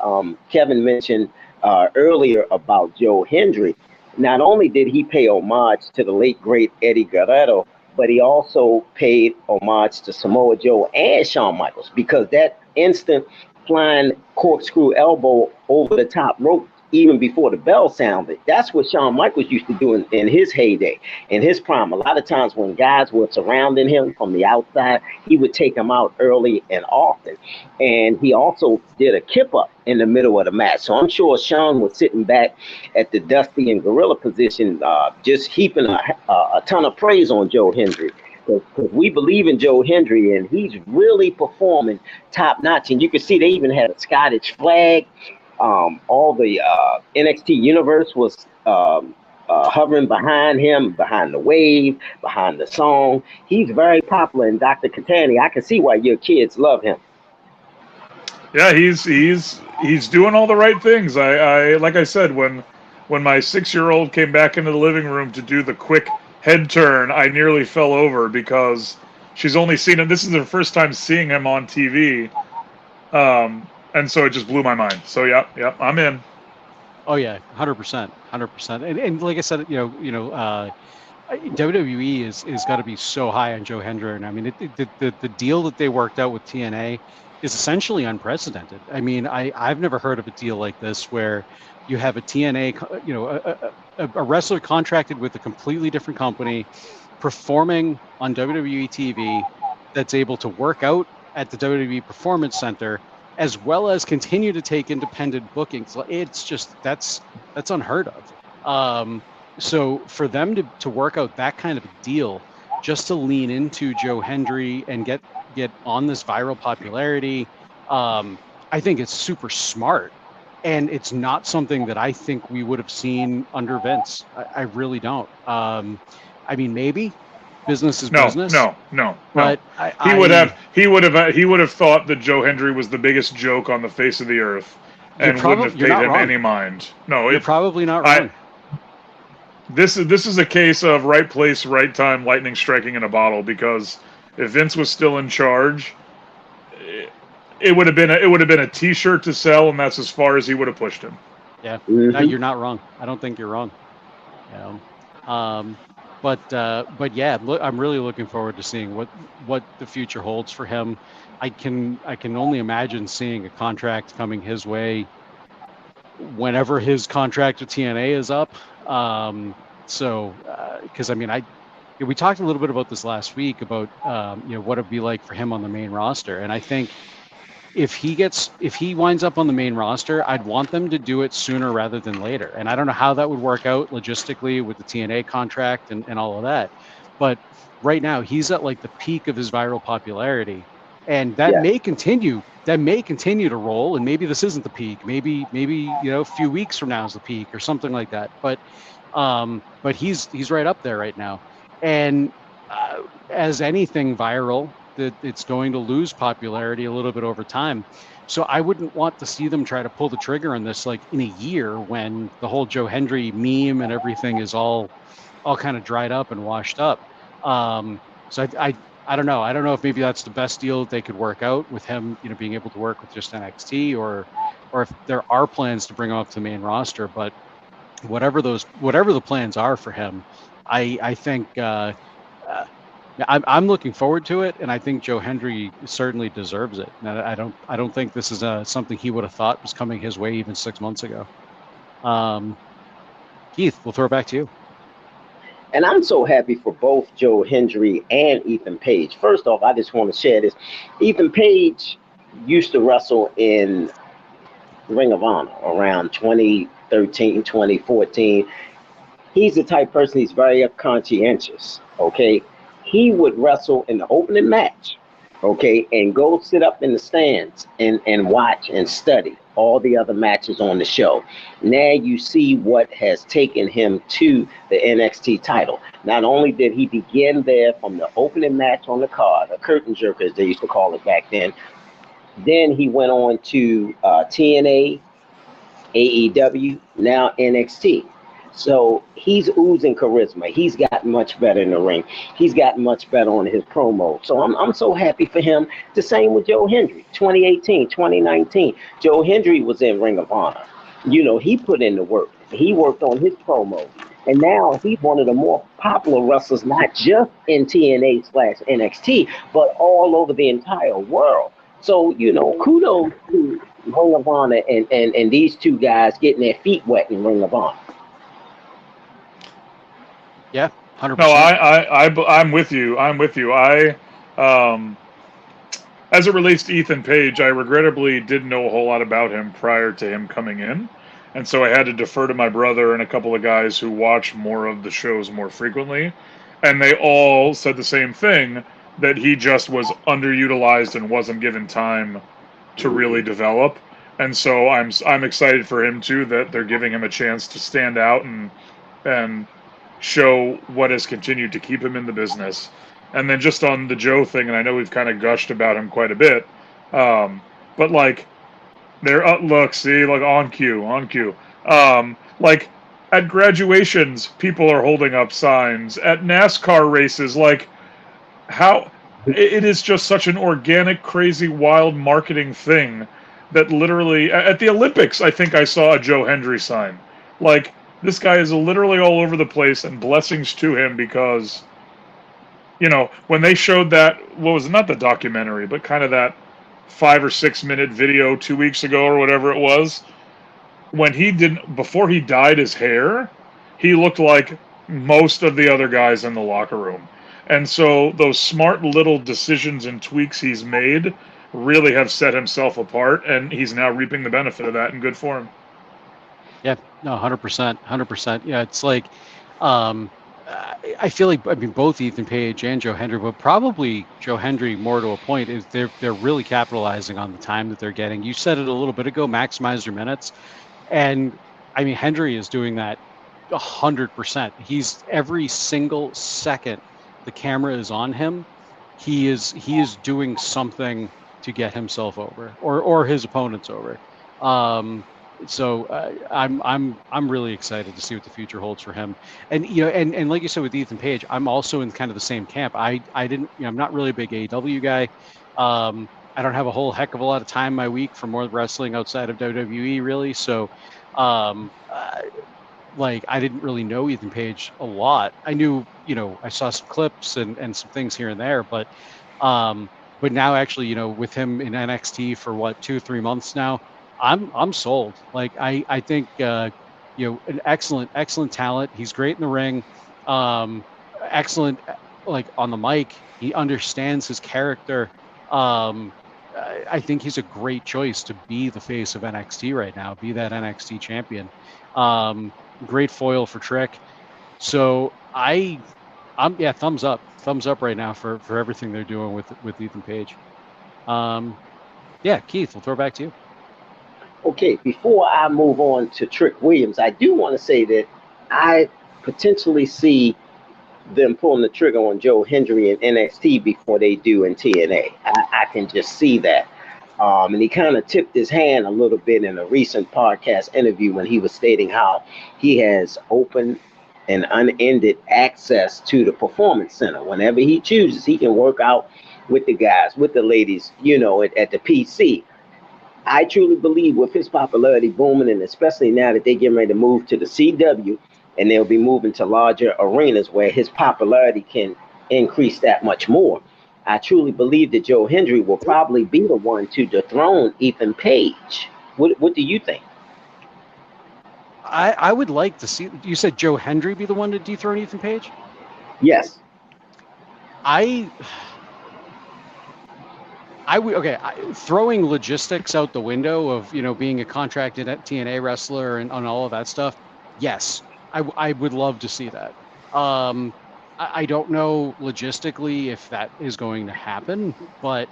Kevin mentioned earlier about Joe Hendry. Not only did he pay homage to the late, great Eddie Guerrero, but he also paid homage to Samoa Joe and Shawn Michaels, because that instant flying corkscrew elbow over the top rope, even before the bell sounded, that's what Shawn Michaels used to do in his heyday, in his prime. A lot of times when guys were surrounding him from the outside, he would take them out early and often. And he also did a kip up in the middle of the match. So I'm sure Shawn was sitting back at the Dusty and Gorilla position, just heaping a ton of praise on Joe Hendry. Because we believe in Joe Hendry, and he's really performing top notch. And you can see they even had a Scottish flag. All the NXT universe was hovering behind him, behind the wave, behind the song. He's very popular. And Dr. Cattani, I can see why your kids love him. Yeah, he's doing all the right things. I like I said, when my 6-year-old came back into the living room to do the quick head turn, I nearly fell over because she's only seen him. This is her first time seeing him on TV, and so it just blew my mind. So yeah, I'm in. Oh yeah, 100%, 100%. And like I said, WWE is got to be so high on Joe Hendry. And I mean, the deal that they worked out with TNA is essentially unprecedented. I mean, I've never heard of a deal like this where you have a TNA, a wrestler contracted with a completely different company, performing on WWE TV, that's able to work out at the WWE Performance Center, as well as continue to take independent bookings. It's just that's unheard of. So for them to work out that kind of a deal, just to lean into Joe Hendry and get on this viral popularity, I think it's super smart. And it's not something that I think we would have seen under Vince. I really don't. I mean, maybe business is business. No. But he would have thought that Joe Hendry was the biggest joke on the face of the earth, and wouldn't have paid him any mind. No, you're probably not wrong. This is a case of right place, right time, lightning striking in a bottle. Because if Vince was still in charge, it would have been a T-shirt to sell, and that's as far as he would have pushed him. Yeah, no, you're not wrong. I don't think you're wrong. But yeah, I'm really looking forward to seeing what the future holds for him. I can only imagine seeing a contract coming his way whenever his contract with TNA is up. Because I mean, we talked a little bit about this last week about what it'd be like for him on the main roster, and I think if he winds up on the main roster, I'd want them to do it sooner rather than later. And I don't know how that would work out logistically with the TNA contract and all of that. But right now he's at like the peak of his viral popularity, and that may continue. That may continue to roll, and maybe this isn't the peak. Maybe a few weeks from now is the peak or something like that. But he's right up there right now. And as anything viral, that it's going to lose popularity a little bit over time. So I wouldn't want to see them try to pull the trigger on this like in a year when the whole Joe Hendry meme and everything is all kind of dried up and washed up. So I don't know. I don't know if maybe that's the best deal that they could work out with him, being able to work with just NXT, or if there are plans to bring him up to the main roster. But whatever the plans are for him, I think I'm looking forward to it, and I think Joe Hendry certainly deserves it. And I don't think this is something he would have thought was coming his way even 6 months ago. Keith, we'll throw it back to you. And I'm so happy for both Joe Hendry and Ethan Page. First off, I just want to share this. Ethan Page used to wrestle in Ring of Honor around 2013, 2014. He's the type of person, he's very conscientious, okay? He would wrestle in the opening match, okay, and go sit up in the stands and watch and study all the other matches on the show. Now you see what has taken him to the NXT title. Not only did he begin there from the opening match on the card, a curtain jerker as they used to call it back then he went on to TNA, AEW, now NXT. So he's oozing charisma. He's gotten much better in the ring. He's gotten much better on his promo. So I'm so happy for him. The same with Joe Hendry. 2018, 2019. Joe Hendry was in Ring of Honor. He put in the work. He worked on his promo. And now he's one of the more popular wrestlers, not just in TNA/NXT, but all over the entire world. So, kudos to Ring of Honor and these two guys getting their feet wet in Ring of Honor. Yeah, 100%. No, I'm with you. As it relates to Ethan Page, I regrettably didn't know a whole lot about him prior to him coming in, and so I had to defer to my brother and a couple of guys who watch more of the shows more frequently. and they all said the same thing, that he just was underutilized and wasn't given time to really develop. And so I'm excited for him too, that they're giving him a chance to stand out and show what has continued to keep him in the business. And then just on the Joe thing, and I know we've kind of gushed about him quite a bit, but like look, see, like on cue. Like at graduations, people are holding up signs. At NASCAR races, like how it is just such an organic, crazy, wild marketing thing that literally at the Olympics, I think I saw a Joe Hendry sign. Like this guy is literally all over the place, and blessings to him, because when they showed that, what was it, not the documentary, but kind of that 5 or 6 minute video 2 weeks ago or whatever it was, when before he dyed his hair, he looked like most of the other guys in the locker room. And so those smart little decisions and tweaks he's made really have set himself apart, and he's now reaping the benefit of that, in good form. Yeah, no, 100%. Yeah, it's like, I feel like, both Ethan Page and Joe Hendry, but probably Joe Hendry more to a point, is they're really capitalizing on the time that they're getting. You said it a little bit ago, maximize your minutes. And Hendry is doing that 100%. He's every single second the camera is on him, he is doing something to get himself over or his opponents over. So I'm really excited to see what the future holds for him. And and like you said with Ethan Page, I'm also in kind of the same camp. I didn't, I'm not really a big AEW guy. I don't have a whole heck of a lot of time in my week for more wrestling outside of WWE, really. So, like, I didn't really know Ethan Page a lot. I knew, I saw some clips and some things here and there, but now actually, with him in NXT for 2-3 months now, I'm sold. Like, I think, an excellent talent. He's great in the ring. Excellent, like, on the mic. He understands his character. I think he's a great choice to be the face of NXT right now, be that NXT champion. Great foil for Trick. So I'm thumbs up right now for everything they're doing with Ethan Page. Keith, we'll throw it back to you. Okay, before I move on to Trick Williams, I do want to say that I potentially see them pulling the trigger on Joe Hendry in NXT before they do in TNA. I can just see that. And he kind of tipped his hand a little bit in a recent podcast interview when he was stating how he has open and unended access to the Performance Center. Whenever he chooses, he can work out with the guys, with the ladies, at the PC. I truly believe with his popularity booming, and especially now that they're getting ready to move to the CW, and they'll be moving to larger arenas where his popularity can increase that much more. I truly believe that Joe Hendry will probably be the one to dethrone Ethan Page. What do you think? I would like to see, you said Joe Hendry be the one to dethrone Ethan Page? Yes. I would, okay, throwing logistics out the window of, being a contracted TNA wrestler and on all of that stuff, yes, I would love to see that. I don't know logistically if that is going to happen, but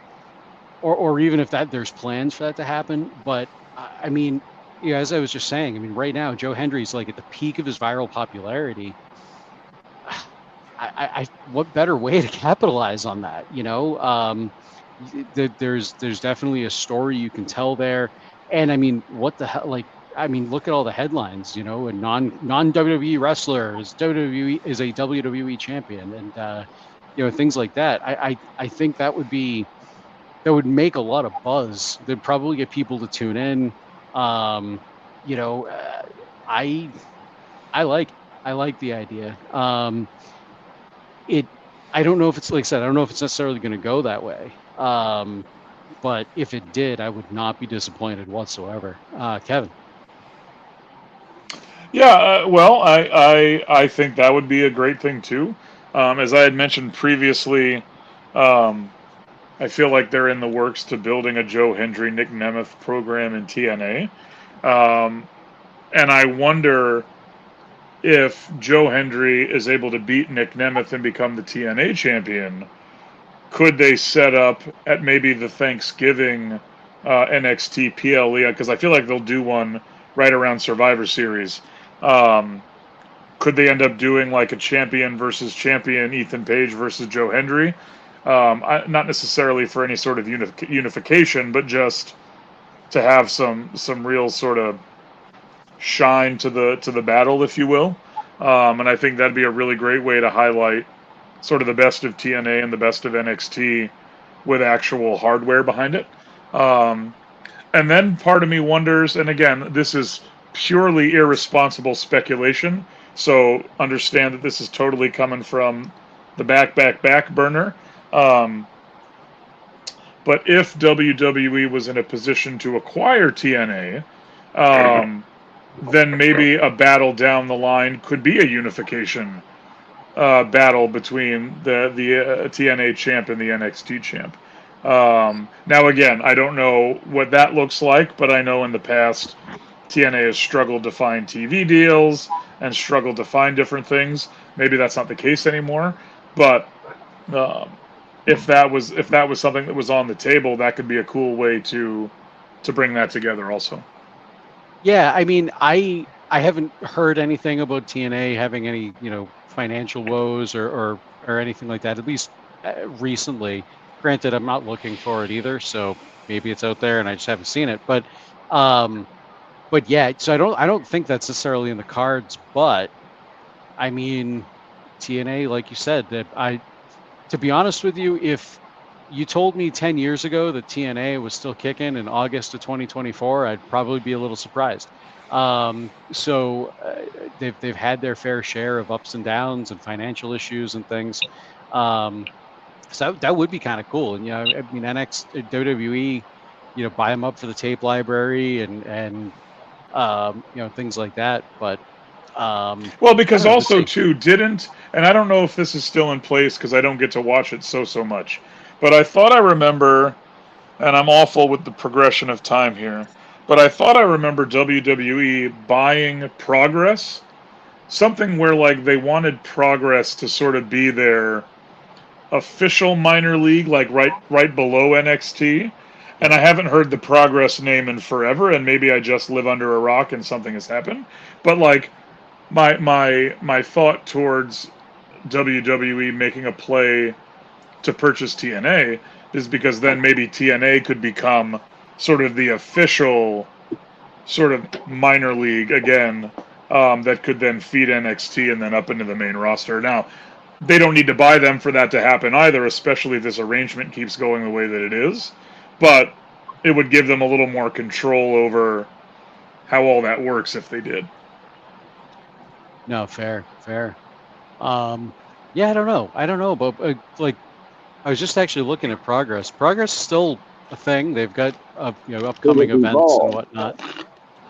or even if there's plans for that to happen. But as I was just saying, right now Joe Hendry's like at the peak of his viral popularity. What better way to capitalize on that? There's definitely a story you can tell there, and what the hell, like. Look at all the headlines, a non-WWE wrestler is a WWE champion, and things like that. I think that would make a lot of buzz. They'd probably get people to tune in. I like the idea. I don't know if it's, like I said, I don't know if it's necessarily going to go that way. But if it did, I would not be disappointed whatsoever. Kevin. Yeah, well, I think that would be a great thing too. As I had mentioned previously, I feel like they're in the works to building a Joe Hendry, Nick Nemeth program in TNA. And I wonder if Joe Hendry is able to beat Nick Nemeth and become the TNA champion, could they set up at maybe the Thanksgiving NXT PLE? Because I feel like they'll do one right around Survivor Series. Could they end up doing like a champion versus champion, Ethan Page versus Joe Hendry? Not necessarily for any sort of unification, but just to have some real sort of shine to the battle, if you will. And I think that'd be a really great way to highlight sort of the best of TNA and the best of NXT with actual hardware behind it. And then part of me wonders, and again, this is purely irresponsible speculation, so understand that this is totally coming from the back burner. But if WWE was in a position to acquire TNA, then maybe a battle down the line could be a unification battle between the TNA champ and the NXT champ. Now, again, I don't know what that looks like, but I know in the past TNA has struggled to find TV deals and struggled to find different things. Maybe that's not the case anymore, but if that was something that was on the table, that could be a cool way to bring that together also. Yeah, I mean, I haven't heard anything about TNA having any, financial woes or anything like that, at least recently. Granted, I'm not looking for it either, so maybe it's out there and I just haven't seen it. But yeah, so I don't think that's necessarily in the cards. But I mean, TNA, like you said, to be honest with you, if you told me 10 years ago that TNA was still kicking in August of 2024, I'd probably be a little surprised. So they've had their fair share of ups and downs and financial issues and things. So that would be kind of cool. And I mean, WWE, buy them up for the tape library and things like that. But well, because also too didn't, and I don't know if this is still in place because I don't get to watch it so much. But I thought I remember, and I'm awful with the progression of time here, but I thought I remember WWE buying Progress, something where like they wanted Progress to sort of be their official minor league, like right below NXT. And I haven't heard the Progress name in forever, and maybe I just live under a rock and something has happened. But like my thought towards WWE making a play to purchase TNA is because then maybe TNA could become sort of the official sort of minor league again, that could then feed NXT and then up into the main roster. Now, they don't need to buy them for that to happen either, especially if this arrangement keeps going the way that it is. But it would give them a little more control over how all that works if they did. No, fair. Yeah, I don't know, but like, I was just actually looking at Progress. Progress is still a thing. They've got upcoming events and whatnot.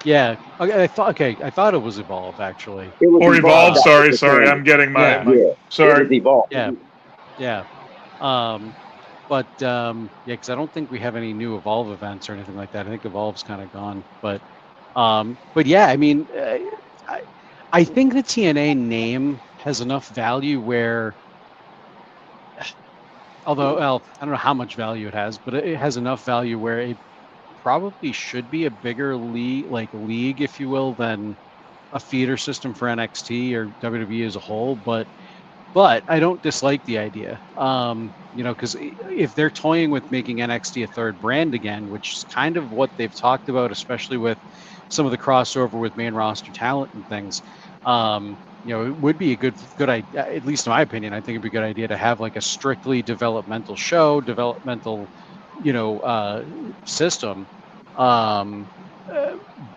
Yeah, I thought it was Evolve actually. Or Evolve. Sorry, I'm getting my sorry. Evolve. Yeah. But because I don't think we have any new Evolve events or anything like that. I think Evolve's kind of gone. But yeah, I mean, I think the TNA name has enough value where, although I don't know how much value it has, but it has enough value where it probably should be a bigger league, if you will, than a feeder system for NXT or WWE as a whole. But I don't dislike the idea, because if they're toying with making NXT a third brand again, which is kind of what they've talked about, especially with some of the crossover with main roster talent and things, it would be a good idea, at least in my opinion. I think it'd be a good idea to have like a strictly developmental system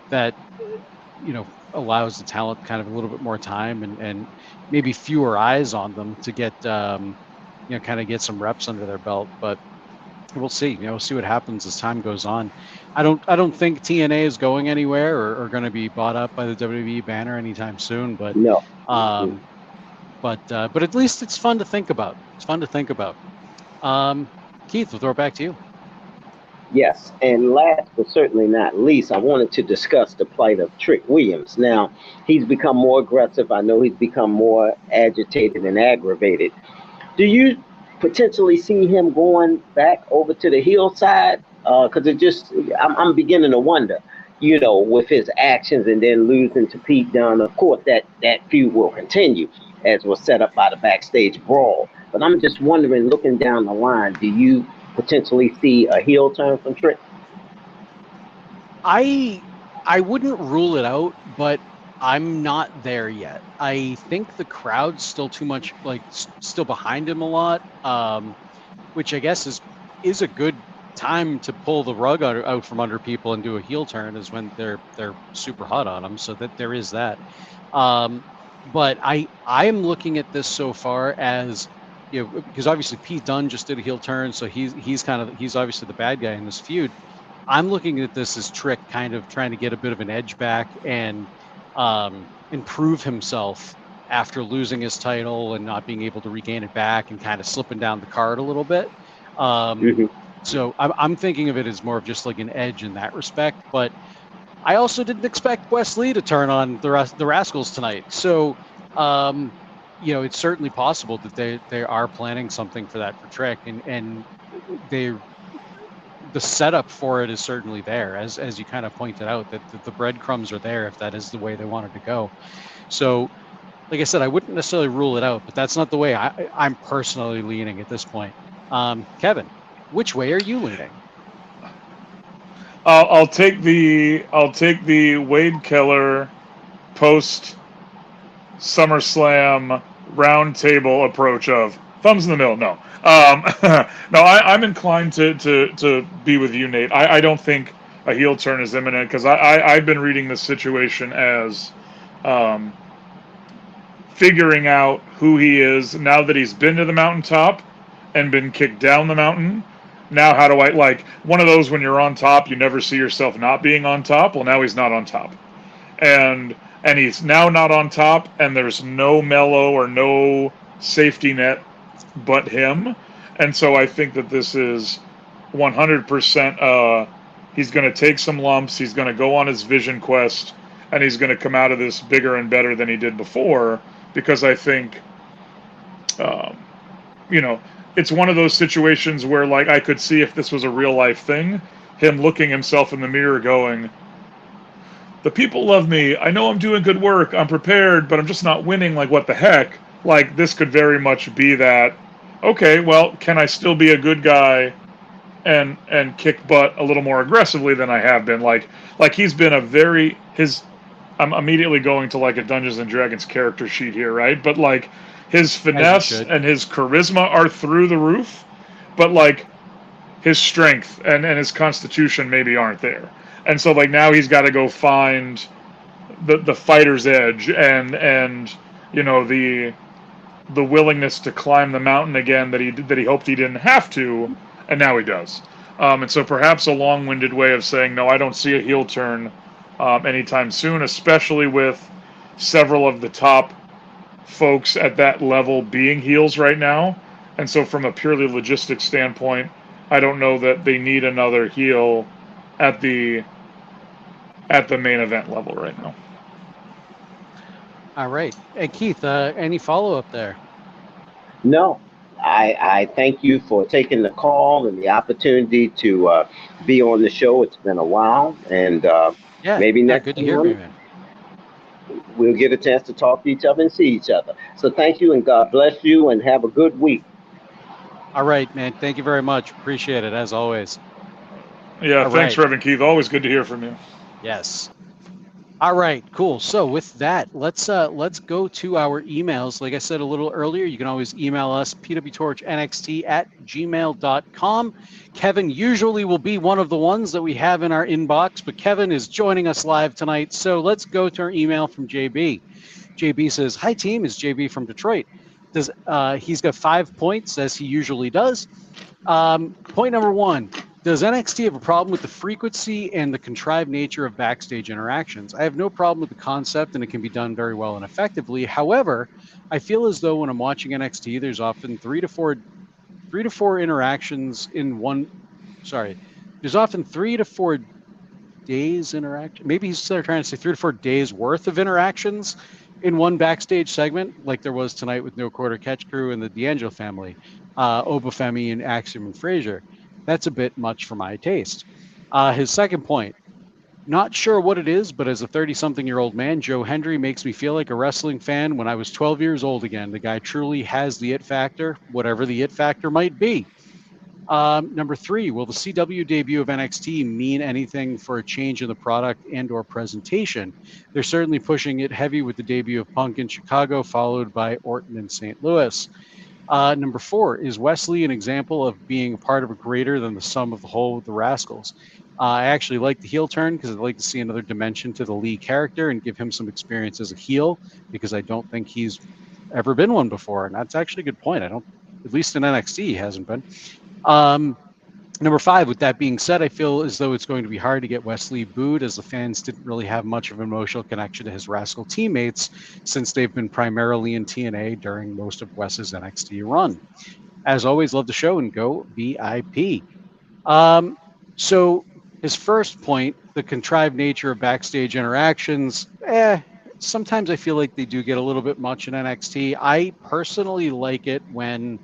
that allows the talent kind of a little bit more time and maybe fewer eyes on them to get kind of get some reps under their belt. But we'll see. We'll see what happens as time goes on. I don't think TNA is going anywhere or going to be bought up by the WWE banner anytime soon. But no. But at least it's fun to think about. Keith, we'll throw it back to you. Yes, and last but certainly not least, I wanted to discuss the plight of Trick Williams. Now, he's become more aggressive. I know he's become more agitated and aggravated. Do you potentially see him going back over to the heel side? Because I'm beginning to wonder, with his actions and then losing to Pete Dunne. Of course, that feud will continue as was set up by the backstage brawl. But I'm just wondering, looking down the line, do you potentially see a heel turn from Trick? I wouldn't rule it out, but I'm not there yet. I think the crowd's still too much still behind him a lot, which I guess is a good time to pull the rug out from under people and do a heel turn is when they're super hot on him. So that there is that. But I am looking at this so far as, because obviously Pete Dunne just did a heel turn, so he's obviously the bad guy in this feud. I'm looking at this as Trick kind of trying to get a bit of an edge back and improve himself after losing his title and not being able to regain it back and kind of slipping down the card a little bit. So I'm thinking of it as more of just like an edge in that respect. But I also didn't expect Wes Lee to turn on the Rascals tonight. So, it's certainly possible that they are planning something for that for Trick, and the setup for it is certainly there, as you kind of pointed out, that the breadcrumbs are there if that is the way they wanted to go. So, like I said, I wouldn't necessarily rule it out, but that's not the way I'm personally leaning at this point. Kevin, which way are you leaning? I'll take the Wade Keller post SummerSlam round table approach of thumbs in the middle. No, no, I'm inclined to be with you, Nate. I don't think a heel turn is imminent because I've been reading this situation as figuring out who he is now that he's been to the mountaintop and been kicked down the mountain. Now, how do I, like, one of those when you're on top, you never see yourself not being on top? Well, now he's not on top. And he's now not on top, and there's no mellow or no safety net but him. And so I think that this is 100%, he's going to take some lumps, he's going to go on his vision quest, and he's going to come out of this bigger and better than he did before, because I think, it's one of those situations where, like, I could see if this was a real life thing, him looking himself in the mirror going, the people love me, I know I'm doing good work, I'm prepared, but I'm just not winning, like, what the heck? Like, this could very much be that, okay, well, can I still be a good guy and kick butt a little more aggressively than I have been? Like he's been I'm immediately going to, like, a Dungeons and Dragons character sheet here, right? But, like, his finesse and his charisma are through the roof, but, like, his strength and his constitution maybe aren't there. And so, like, now he's got to go find the fighter's edge and the willingness to climb the mountain again that he hoped he didn't have to, and now he does. And so perhaps a long-winded way of saying, no, I don't see a heel turn anytime soon, especially with several of the top folks at that level being heels right now. And so from a purely logistic standpoint, I don't know that they need another heel at the main event level right now. All right. Hey, Keith, any follow-up there? No. I thank you for taking the call and the opportunity to be on the show. It's been a while, and maybe next good to hear from you, man. We'll get a chance to talk to each other and see each other. So thank you, and God bless you, and have a good week. All right, man. Thank you very much. Appreciate it, as always. Yeah, thanks, Reverend Keith. Always good to hear from you. Yes. All right, cool. So with that, let's go to our emails. Like I said a little earlier, you can always email us, pwtorchnxt@gmail.com. Kevin usually will be one of the ones that we have in our inbox, but Kevin is joining us live tonight. So let's go to our email from JB. JB says, hi team, it's JB from Detroit. He's got 5 points, as he usually does. Point number 1. Does NXT have a problem with the frequency and the contrived nature of backstage interactions? I have no problem with the concept, and it can be done very well and effectively. However, I feel as though when I'm watching NXT, there's often three to four interactions in one. Sorry, there's often 3 to 4 days interaction. Maybe he's trying to say 3 to 4 days worth of interactions in one backstage segment, like there was tonight with No Quarter Catch Crew and the D'Angelo family, Obafemi and Axiom and Frazier. That's a bit much for my taste. His second point, not sure what it is, but as a 30-something-year-old man, Joe Hendry makes me feel like a wrestling fan when I was 12 years old again. The guy truly has the it factor, whatever the it factor might be. Number 3, will the CW debut of NXT mean anything for a change in the product and or presentation? They're certainly pushing it heavy with the debut of Punk in Chicago, followed by Orton in St. Louis. Number 4, is Wesley an example of being a part of a greater than the sum of the whole with the Rascals? I actually like the heel turn because I'd like to see another dimension to the Lee character and give him some experience as a heel, because I don't think he's ever been one before. And that's actually a good point. At least in NXT, he hasn't been. Number 5, with that being said, I feel as though it's going to be hard to get Wesley booed, as the fans didn't really have much of an emotional connection to his Rascal teammates since they've been primarily in TNA during most of Wes's NXT run. As always, love the show and go BIP. So his first point, the contrived nature of backstage interactions, sometimes I feel like they do get a little bit much in NXT. I personally like it when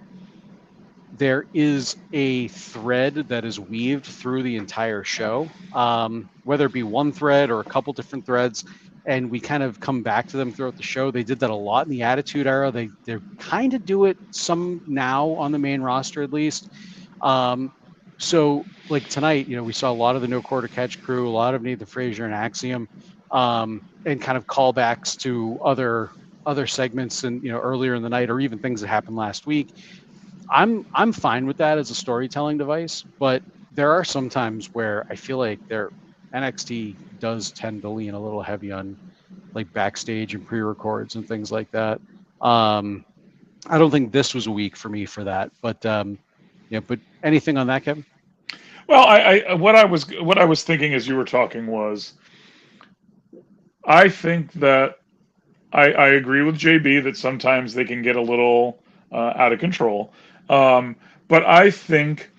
there is a thread that is weaved through the entire show, whether it be one thread or a couple different threads, and we kind of come back to them throughout the show. They did that a lot in the Attitude Era. They kind of do it some now on the main roster, at least. So like tonight, we saw a lot of the No Quarter Catch Crew, a lot of Nathan Frazier and Axiom, and kind of callbacks to other segments and earlier in the night, or even things that happened last week. I'm fine with that as a storytelling device, but there are some times where I feel like their NXT does tend to lean a little heavy on like backstage and pre-records and things like that. I don't think this was a week for me for that, but but anything on that, Kevin? Well, I what I was thinking as you were talking was, I think that I agree with JB that sometimes they can get a little out of control. But I think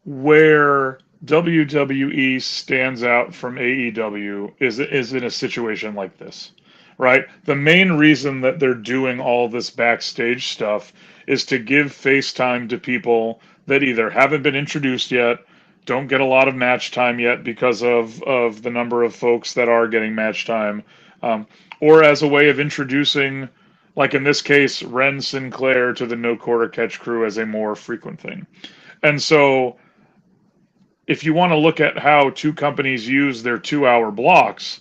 where WWE stands out from AEW is in a situation like this, right? The main reason that they're doing all this backstage stuff is to give face time to people that either haven't been introduced yet, don't get a lot of match time yet because of the number of folks that are getting match time, or as a way of introducing, like in this case, Ren Sinclair to the No Quarter Catch Crew as a more frequent thing. And so if you want to look at how two companies use their 2-hour blocks,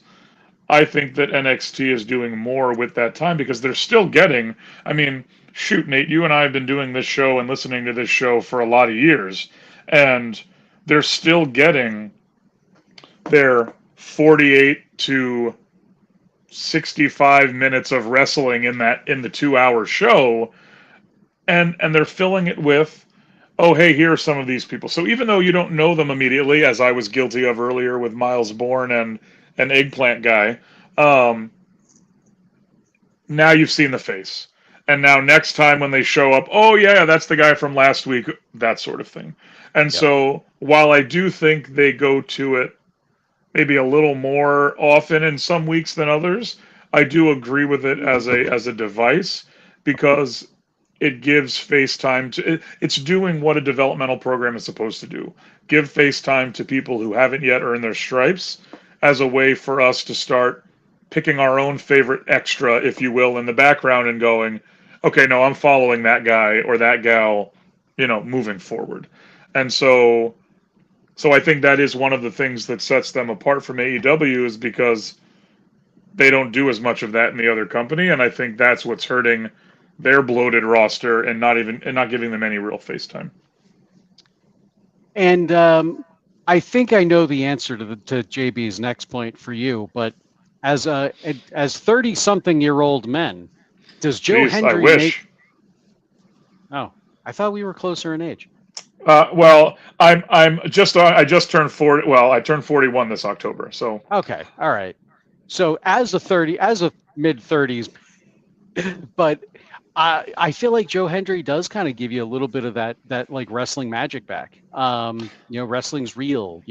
I think that NXT is doing more with that time because they're still getting, I mean, shoot, Nate, you and I have been doing this show and listening to this show for a lot of years, and they're still getting their 48 to 65 minutes of wrestling in the 2-hour show, and they're filling it with, oh, hey, here are some of these people. So even though you don't know them immediately, as I was guilty of earlier with Miles Bourne and an Eggplant Guy, now you've seen the face. And now next time when they show up, oh, yeah, that's the guy from last week, that sort of thing. And so while I do think they go to it maybe a little more often in some weeks than others, I do agree with it as a device, because it gives face time to, it's doing what a developmental program is supposed to do. Give face time to people who haven't yet earned their stripes, as a way for us to start picking our own favorite extra, if you will, in the background and going, okay, no, I'm following that guy or that gal, moving forward. And so I think that is one of the things that sets them apart from AEW, is because they don't do as much of that in the other company, and I think that's what's hurting their bloated roster and not giving them any real face time. And I think I know the answer to JB's next point for you, but as 30-something-year-old men, does Joe Hendry make? Oh, I thought we were closer in age. Well, I just turned 40. Well, I turned 41 this October. So okay, all right. So as a mid-30s, but I feel like Joe Hendry does kind of give you a little bit of that like wrestling magic back. Wrestling's real.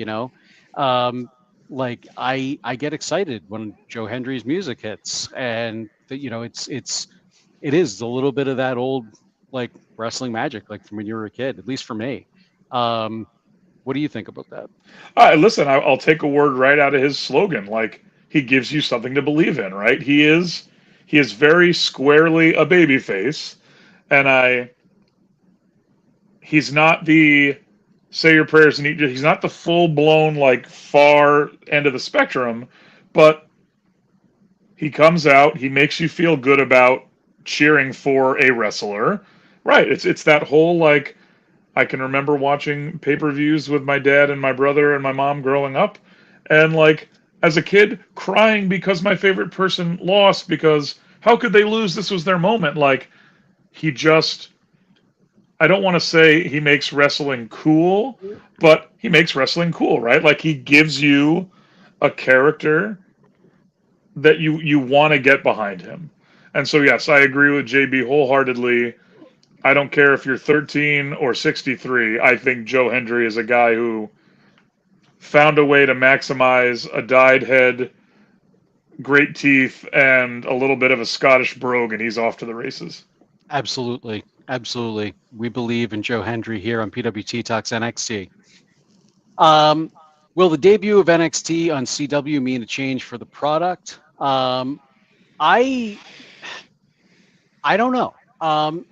Like I get excited when Joe Hendry's music hits, and it is a little bit of that old like wrestling magic, like from when you were a kid, at least for me. What do you think about that? Listen, I'll take a word right out of his slogan. Like, he gives you something to believe in, right? He is very squarely a babyface, and he's not the say your prayers and eat. He's not the full blown like far end of the spectrum, but he comes out. He makes you feel good about cheering for a wrestler, right? It's that whole like I can remember watching pay-per-views with my dad and my brother and my mom growing up, and like as a kid crying because my favorite person lost, because how could they lose? This was their moment. Like, he just, I don't want to say he makes wrestling cool, but he makes wrestling cool, right? Like, he gives you a character that you want to get behind him. And so yes, I agree with JB wholeheartedly. I don't care if you're 13 or 63. I think Joe Hendry is a guy who found a way to maximize a dyed head, great teeth, and a little bit of a Scottish brogue, and he's off to the races. Absolutely. Absolutely. We believe in Joe Hendry here on PWT Talks NXT. Will the debut of NXT on CW mean a change for the product? I don't know.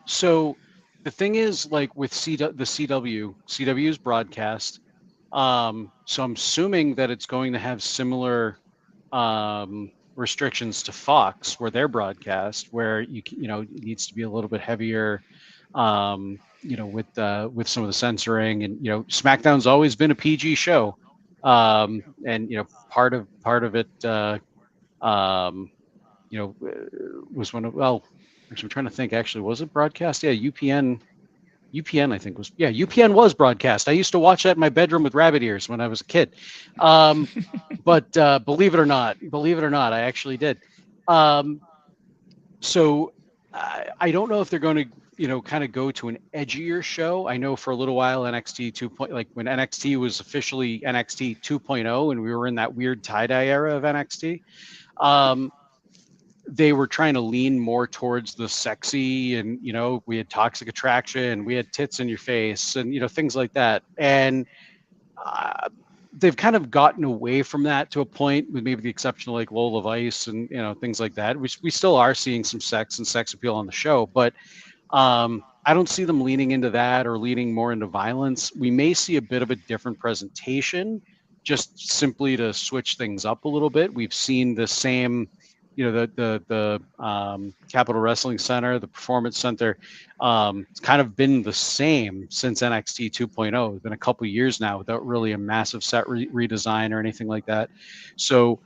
So the thing is, like with CW's broadcast. So I'm assuming that it's going to have similar restrictions to Fox, where their broadcast, where it needs to be a little bit heavier, with some of the censoring, and SmackDown's always been a PG show, and part of it, was one of actually I'm trying to think. Actually, was it broadcast? Yeah, UPN, I think UPN was broadcast. I used to watch that in my bedroom with rabbit ears when I was a kid. But believe it or not, I actually did. So I don't know if they're going to, kind of go to an edgier show. I know for a little while NXT 2. Like when NXT was officially NXT 2.0 and we were in that weird tie-dye era of NXT. They were trying to lean more towards the sexy, and we had Toxic Attraction, we had tits in your face, and things like that, and they've kind of gotten away from that to a point, with maybe the exception of like Lola Vice and things like that. We still are seeing some sex and sex appeal on the show, but I don't see them leaning into that or leaning more into violence. We may see a bit of a different presentation, just simply to switch things up a little bit. We've seen the same, the Capital Wrestling Center, the Performance Center. It's kind of been the same since NXT 2.0. It's been a couple of years now without really a massive set redesign or anything like that. So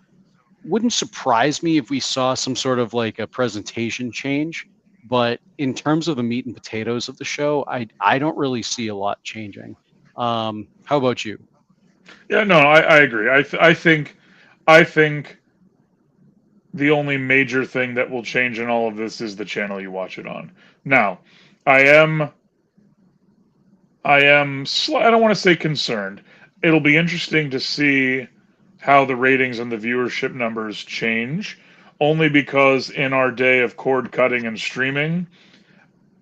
wouldn't surprise me if we saw some sort of like a presentation change. But in terms of the meat and potatoes of the show, I don't really see a lot changing. How about you? Yeah, no, I agree. I think the only major thing that will change in all of this is the channel you watch it on. Now, I don't want to say concerned. It'll be interesting to see how the ratings and the viewership numbers change, only because in our day of cord cutting and streaming,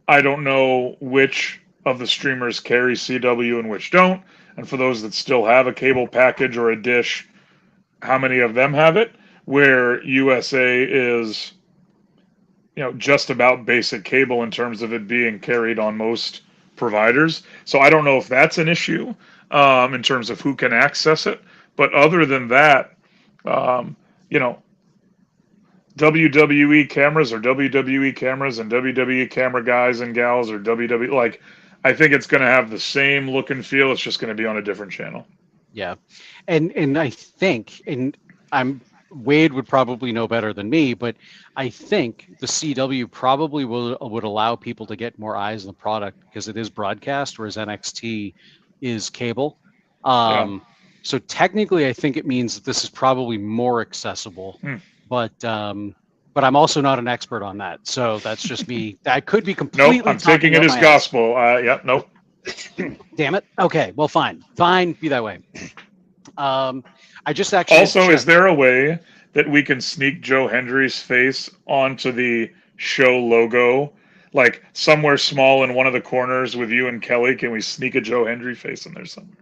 I don't know which of the streamers carry CW and which don't. And for those that still have a cable package or a dish, how many of them have it? Where USA is, just about basic cable in terms of it being carried on most providers. So I don't know if that's an issue in terms of who can access it. But other than that, you know, WWE cameras are WWE cameras, and WWE camera guys and gals are WWE. Like, I think it's going to have the same look and feel. It's just going to be on a different channel. Yeah, and I think, and Wade would probably know better than me, but I think the CW probably would allow people to get more eyes on the product because it is broadcast, whereas NXT is cable. Yeah. So technically, I think it means that this is probably more accessible. Hmm. But but I'm also not an expert on that. So that's just me. I could be completely. Nope, I'm taking it as gospel. Yep, nope. Damn it. Okay, well, fine, be that way. I just actually also, is there a way that we can sneak Joe Hendry's face onto the show logo, like somewhere small in one of the corners with you and Kelly? Can we sneak a Joe Hendry face in there somewhere?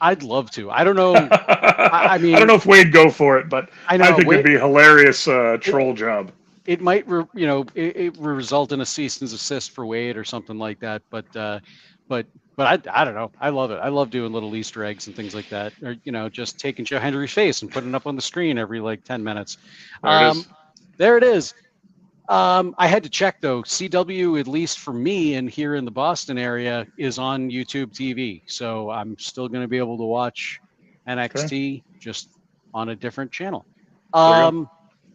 I'd love to. I don't know. I mean, I don't know if Wade go for it, but I think it'd be a hilarious troll job. It might, it result in a cease and desist for Wade or something like that. But I don't know. I love it. I love doing little Easter eggs and things like that, or just taking Joe Hendry's face and putting it up on the screen every like 10 minutes. There it is. I had to check though. CW, at least for me and here in the Boston area, is on YouTube TV. So I'm still going to be able to watch NXT just on a different channel.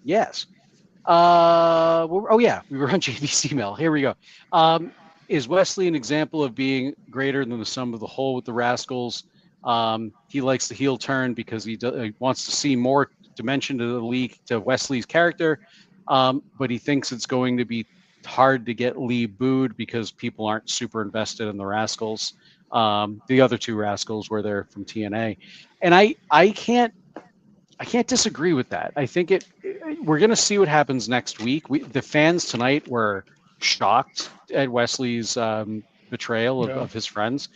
Yes. We were on JV's email. Here we go. Is Wesley an example of being greater than the sum of the whole with the Rascals? He likes the heel turn because he wants to see more dimension to the league, to Wesley's character. But he thinks it's going to be hard to get Lee booed because people aren't super invested in the Rascals. The other two Rascals where they're from TNA. And I can't disagree with that. I think we're going to see what happens next week. The fans tonight were shocked at Wesley's betrayal of his friends.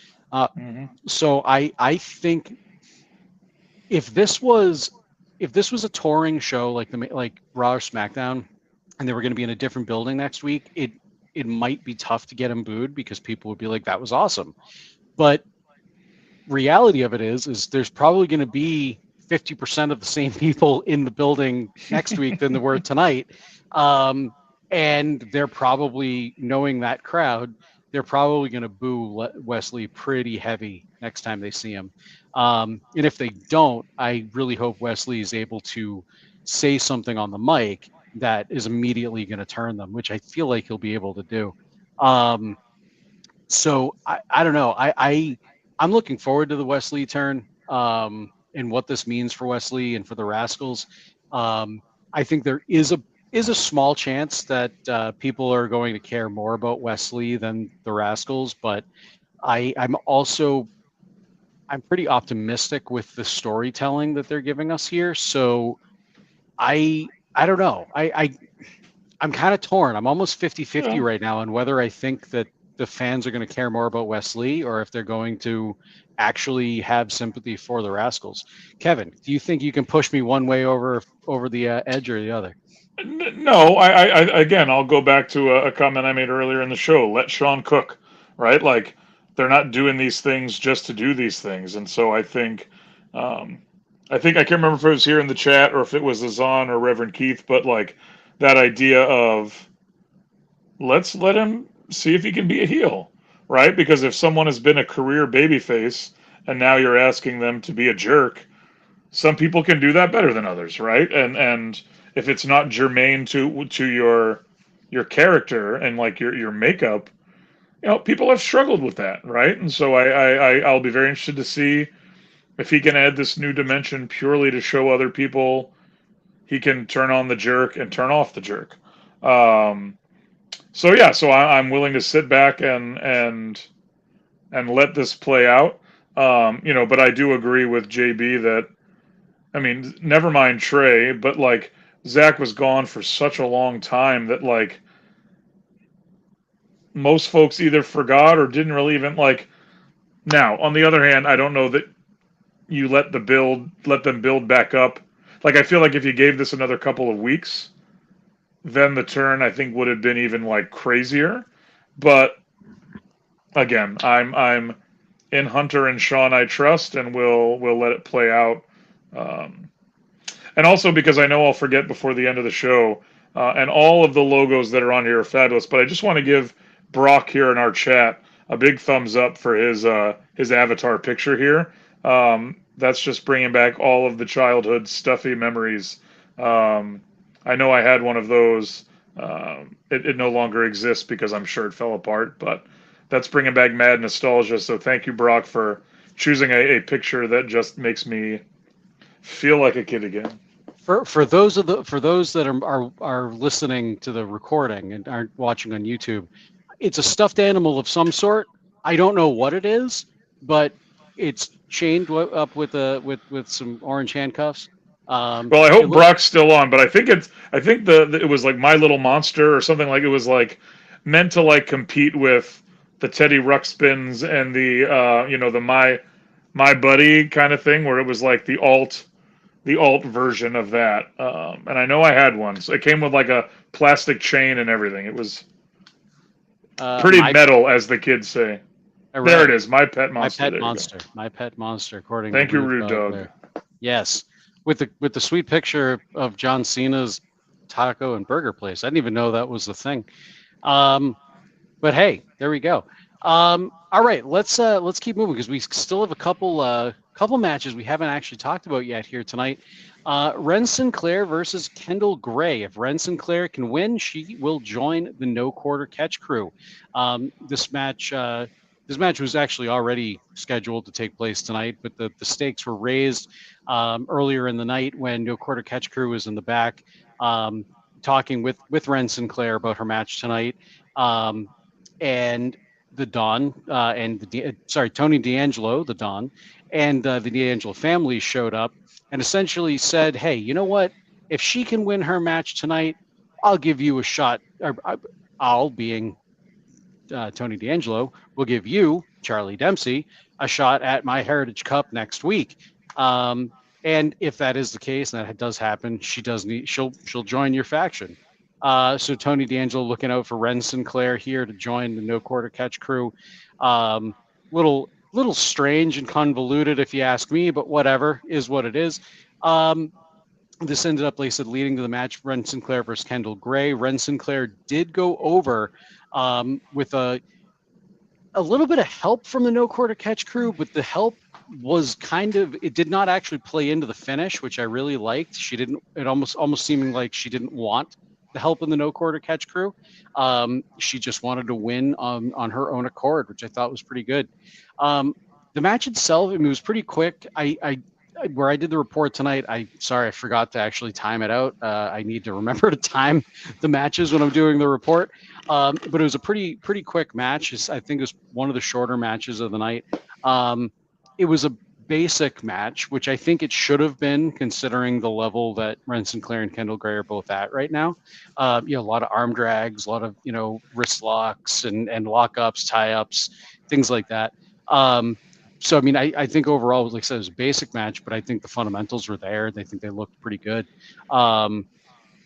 So I think if this was a touring show like Raw or SmackDown, and they were going to be in a different building next week, it might be tough to get him booed because people would be like, "That was awesome." But reality of it is there's probably going to be 50% of the same people in the building next week than there were tonight, and they're probably, knowing that crowd, they're probably going to boo Wesley pretty heavy next time they see him. And if they don't, I really hope Wesley is able to say something on the mic that is immediately going to turn them, which I feel like he'll be able to do. So I don't know. I'm looking forward to the Wesley turn and what this means for Wesley and for the Rascals. I think there is a small chance that people are going to care more about Wesley than the Rascals, but I'm pretty optimistic with the storytelling that they're giving us here. So I don't know. I'm kind of torn. I'm almost 50-50 right now on whether I think that the fans are going to care more about Wesley or if they're going to actually have sympathy for the Rascals. Kevin, do you think you can push me one way over the edge or the other? No, again, I'll go back to a comment I made earlier in the show. Let Sean cook, right? Like, they're not doing these things just to do these things. And so I think I can't remember if it was here in the chat or if it was Azan or Reverend Keith, but like that idea of let's let him see if he can be a heel, right? Because if someone has been a career babyface and now you're asking them to be a jerk, some people can do that better than others, right? And if it's not germane to your character and like your makeup, people have struggled with that, right? And so I'll be very interested to see if he can add this new dimension purely to show other people he can turn on the jerk and turn off the jerk. So I'm willing to sit back and let this play out. But I do agree with JB that, I mean, never mind Trey, but like Zach was gone for such a long time that like most folks either forgot or didn't really even like. Now, on the other hand, I don't know that you let them build back up. Like, I feel like if you gave this another couple of weeks, then the turn I think would have been even like crazier. But again, I'm in Hunter and Sean I trust, and we'll let it play out. And also because I know I'll forget before the end of the show, and all of the logos that are on here are fabulous. But I just want to give Brock here in our chat a big thumbs up for his avatar picture here. That's just bringing back all of the childhood stuffy memories. I know I had one of those. It no longer exists because I'm sure it fell apart, but that's bringing back mad nostalgia. So thank you, Brock, for choosing a picture that just makes me feel like a kid again. For those that are listening to the recording and aren't watching on YouTube, it's a stuffed animal of some sort. I don't know what it is, but it's chained up with some orange handcuffs. Well, I It hope look Brock's still on, but I think it was like My Little Monster or something, like it was like meant to like compete with the Teddy Ruxpins and the the My Buddy kind of thing, where it was like the alt version of that. And I know I had one. So it came with like a plastic chain and everything. It was pretty my metal, as the kids say. There it right, is, My Pet my Monster. pet There you go. monster, my pet monster, according to Thank you, Rude Rude Dog Dog. there. Yes, with the sweet picture of John Cena's taco and burger place. I didn't even know that was the thing. Um, but hey, there we go. All right, let's keep moving because we still have a couple matches we haven't actually talked about yet here tonight. Ren Sinclair versus Kendall Gray. If Ren Sinclair can win, she will join the No Quarter Catch crew. This match was actually already scheduled to take place tonight, but the stakes were raised earlier in the night when No Quarter Catch crew was in the back talking with Ren Sinclair about her match tonight. And the Dunne Tony D'Angelo, the Dunne, and the D'Angelo family showed up and essentially said, "Hey, you know what? If she can win her match tonight, I'll give you a shot. Or I'll, being Tony D'Angelo, will give you, Charlie Dempsey, a shot at my Heritage Cup next week." And if that is the case, and that does happen, she'll join your faction. So Tony D'Angelo looking out for Ren Sinclair here to join the No Quarter Catch crew. Little strange and convoluted, if you ask me, but whatever, is what it is. This ended up, like I said, leading to the match, Ren Sinclair versus Kendall Gray. Ren Sinclair did go over with a little bit of help from the No Quarter Catch crew, but the help was it did not actually play into the finish, which I really liked. She didn't, it almost seeming like she didn't want the help in the No Quarter Catch crew. She just wanted to win on her own accord, which I thought was pretty good. The match itself, I mean, it was pretty quick. Where I did the report tonight, I forgot to actually time it out. I need to remember to time the matches when I'm doing the report. But it was a pretty quick match. I think it was one of the shorter matches of the night. It was a basic match, which I think it should have been, considering the level that Ren Sinclair and Kendall Gray are both at right now. A lot of arm drags, a lot of wrist locks and lockups, tie ups, things like that. So I mean, I think overall, like I said, it was a basic match, but I think the fundamentals were there. I think they looked pretty good.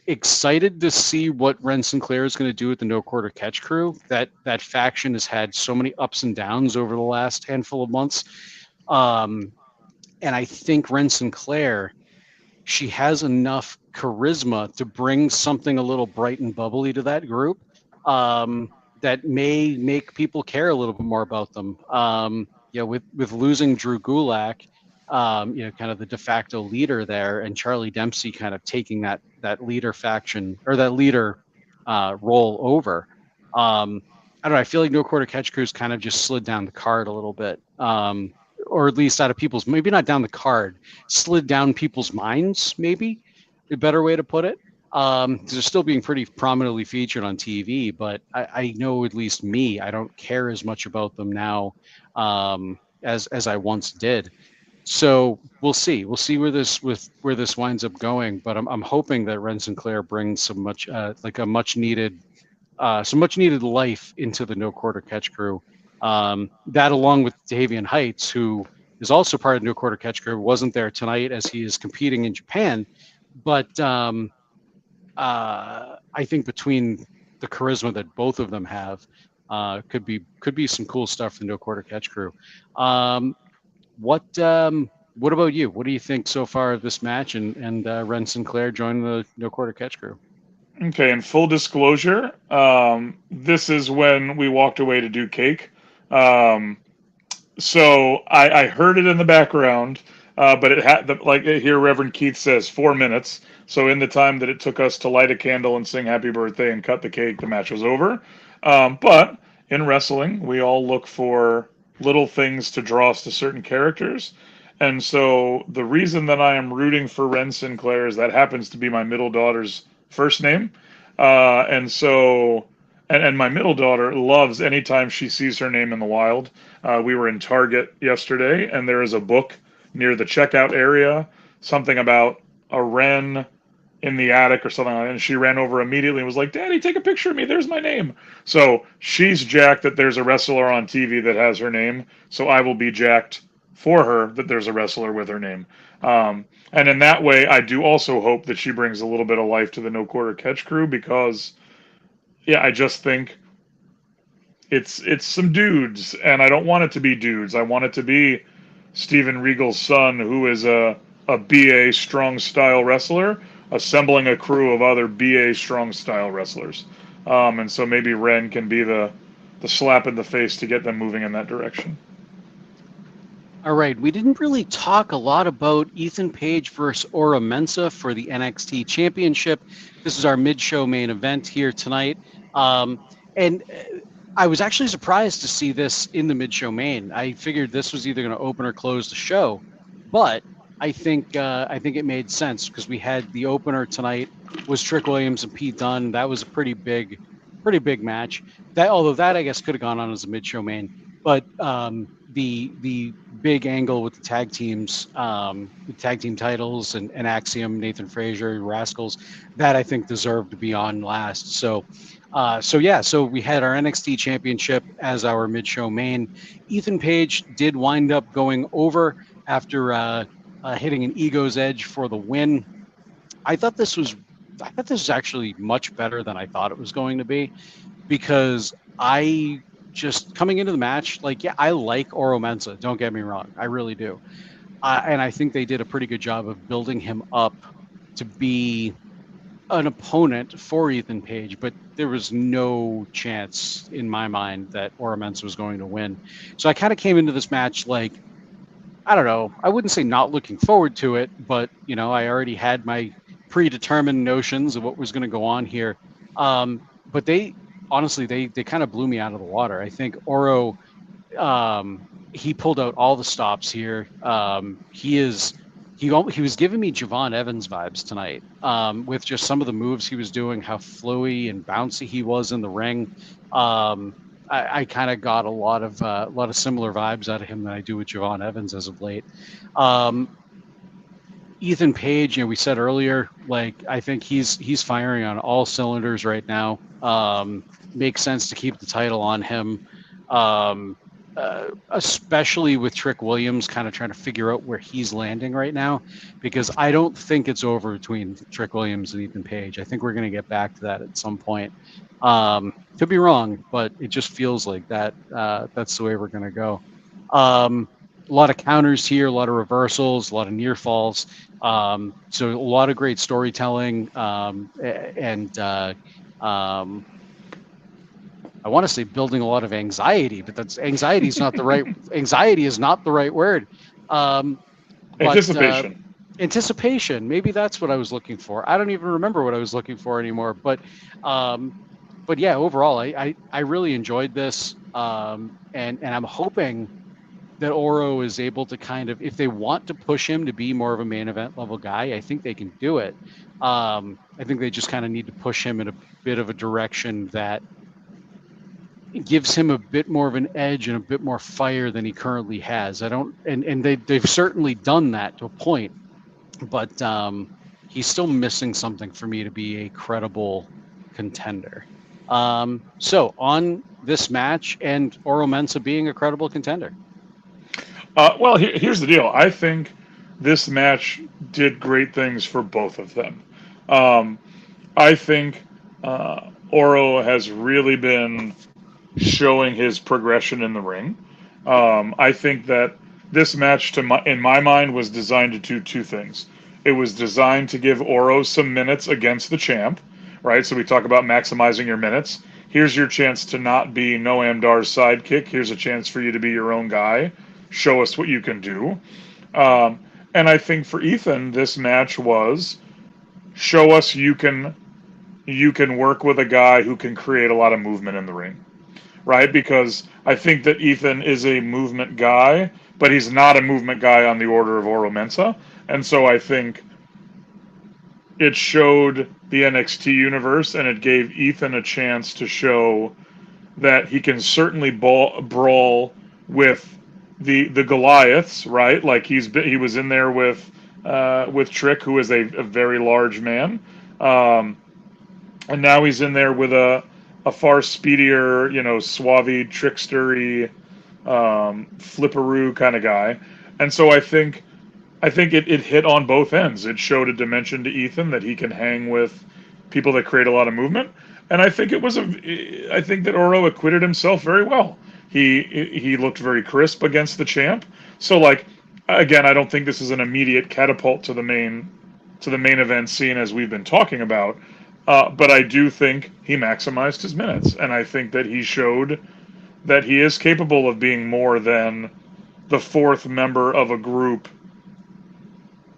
Excited to see what Ren Sinclair is going to do with the No Quarter Catch crew. That faction has had so many ups and downs over the last handful of months. And I think Ren Sinclair, she has enough charisma to bring something a little bright and bubbly to that group that may make people care a little bit more about them. With losing Drew Gulak, kind of the de facto leader there, and Charlie Dempsey kind of taking that leader faction or that leader role over. I don't know. I feel like No Quarter Catch Crew's kind of just slid down the card a little bit, or at least out of people's, maybe not down the card, slid down people's minds. Maybe a better way to put it. They're still being pretty prominently featured on TV, but I know, at least me, I don't care as much about them now as I once did. So we'll see. We'll see where this winds up going. But I'm hoping that Ren Sinclair brings some much needed life into the No Quarter Catch crew. That, along with Davian Heights, who is also part of the No Quarter Catch crew, wasn't there tonight as he is competing in Japan. But I think between the charisma that both of them have, could be some cool stuff for the No Quarter Catch crew. What about you? What do you think so far of this match and Ren Sinclair joining the No Quarter Catch crew? Okay, in full disclosure, this is when we walked away to do cake. So I heard it in the background, but it had, like here Reverend Keith says, 4 minutes. So in the time that it took us to light a candle and sing happy birthday and cut the cake, the match was over. But in wrestling, we all look for little things to draw us to certain characters. And so the reason that I am rooting for Ren Sinclair is that happens to be my middle daughter's first name. And so, and my middle daughter loves anytime she sees her name in the wild. We were in Target yesterday, and there is a book near the checkout area, something about a wren in the attic or something like that. And she ran over immediately and was like, "Daddy, take a picture of me. There's my name." So she's jacked that there's a wrestler on TV that has her name. So I will be jacked for her that there's a wrestler with her name. And in that way, I do also hope that she brings a little bit of life to the No Quarter Catch crew because, yeah, I just think it's some dudes, and I don't want it to be dudes. I want it to be Steven Regal's son, who is a BA strong style wrestler, assembling a crew of other BA strong style wrestlers. And so maybe Ren can be the slap in the face to get them moving in that direction. All right, we didn't really talk a lot about Ethan Page versus Oro Mensah for the NXT Championship. This is our mid-show main event here tonight. And I was actually surprised to see this in the mid-show main. I figured this was either going to open or close the show, but I think it made sense because we had the opener tonight was Trick Williams and Pete Dunne. That was a pretty big match. Although that I guess could have gone on as a mid-show main, but the big angle with the tag teams, the tag team titles and Axiom, Nathan Frazier, Rascals, that I think deserved to be on last. So we had our NXT Championship as our mid-show main. Ethan Page did wind up going over after hitting an Ego's Edge for the win. I thought this was actually much better than I thought it was going to be, because I just coming into the match, I like Oro Mensah. Don't get me wrong, I really do, and I think they did a pretty good job of building him up to be an opponent for Ethan Page, but there was no chance in my mind that Oro Mensah was going to win. So I kind of came into this match I don't know, I wouldn't say not looking forward to it, but I already had my predetermined notions of what was going to go on here. But they kind of blew me out of the water. I think Oro, he pulled out all the stops here. He was giving me Javon Evans vibes tonight, with just some of the moves he was doing, how flowy and bouncy he was in the ring. I kind of got a lot of similar vibes out of him than I do with Javon Evans as of late. Ethan Page, we said earlier, I think he's firing on all cylinders right now. Makes sense to keep the title on him, especially with Trick Williams kind of trying to figure out where he's landing right now, because I don't think it's over between Trick Williams and Ethan Page. I think we're going to get back to that at some point. Could be wrong, but it just feels like that. That's the way we're going to go. A lot of counters here, a lot of reversals, a lot of near falls. So a lot of great storytelling, and I want to say building a lot of anxiety, but anxiety is not the right word. Anticipation. Anticipation. Maybe that's what I was looking for. I don't even remember what I was looking for anymore. But yeah, overall, I really enjoyed this, and I'm hoping that Oro is able to kind of, if they want to push him to be more of a main event level guy, I think they can do it. I think they just kind of need to push him in a bit of a direction that gives him a bit more of an edge and a bit more fire than he currently has. They've certainly done that to a point, but he's still missing something for me to be a credible contender. So on this match and Oro Mensah being a credible contender. Well, here's the deal. I think this match did great things for both of them. I think Oro has really been showing his progression in the ring. I think that this match, in my mind, was designed to do two things. It was designed to give Oro some minutes against the champ, right? So we talk about maximizing your minutes. Here's your chance to not be Noam Dar's sidekick. Here's a chance for you to be your own guy. Show us what you can do. And I think for Ethan, this match was show us you can work with a guy who can create a lot of movement in the ring, right? Because I think that Ethan is a movement guy, but he's not a movement guy on the order of Oro Mensah. And so I think it showed the NXT universe, and it gave Ethan a chance to show that he can certainly brawl with the Goliaths, right? Like he was in there with Trick, who is a very large man, and now he's in there with a far speedier, suave, trickstery, flipperoo kind of guy. And so I think it hit on both ends. It showed a dimension to Ethan that he can hang with people that create a lot of movement, and I think I think that Oro acquitted himself very well. He looked very crisp against the champ. So like, again, I don't think this is an immediate catapult to the main event scene as we've been talking about, but I do think he maximized his minutes, and I think that he showed that he is capable of being more than the fourth member of a group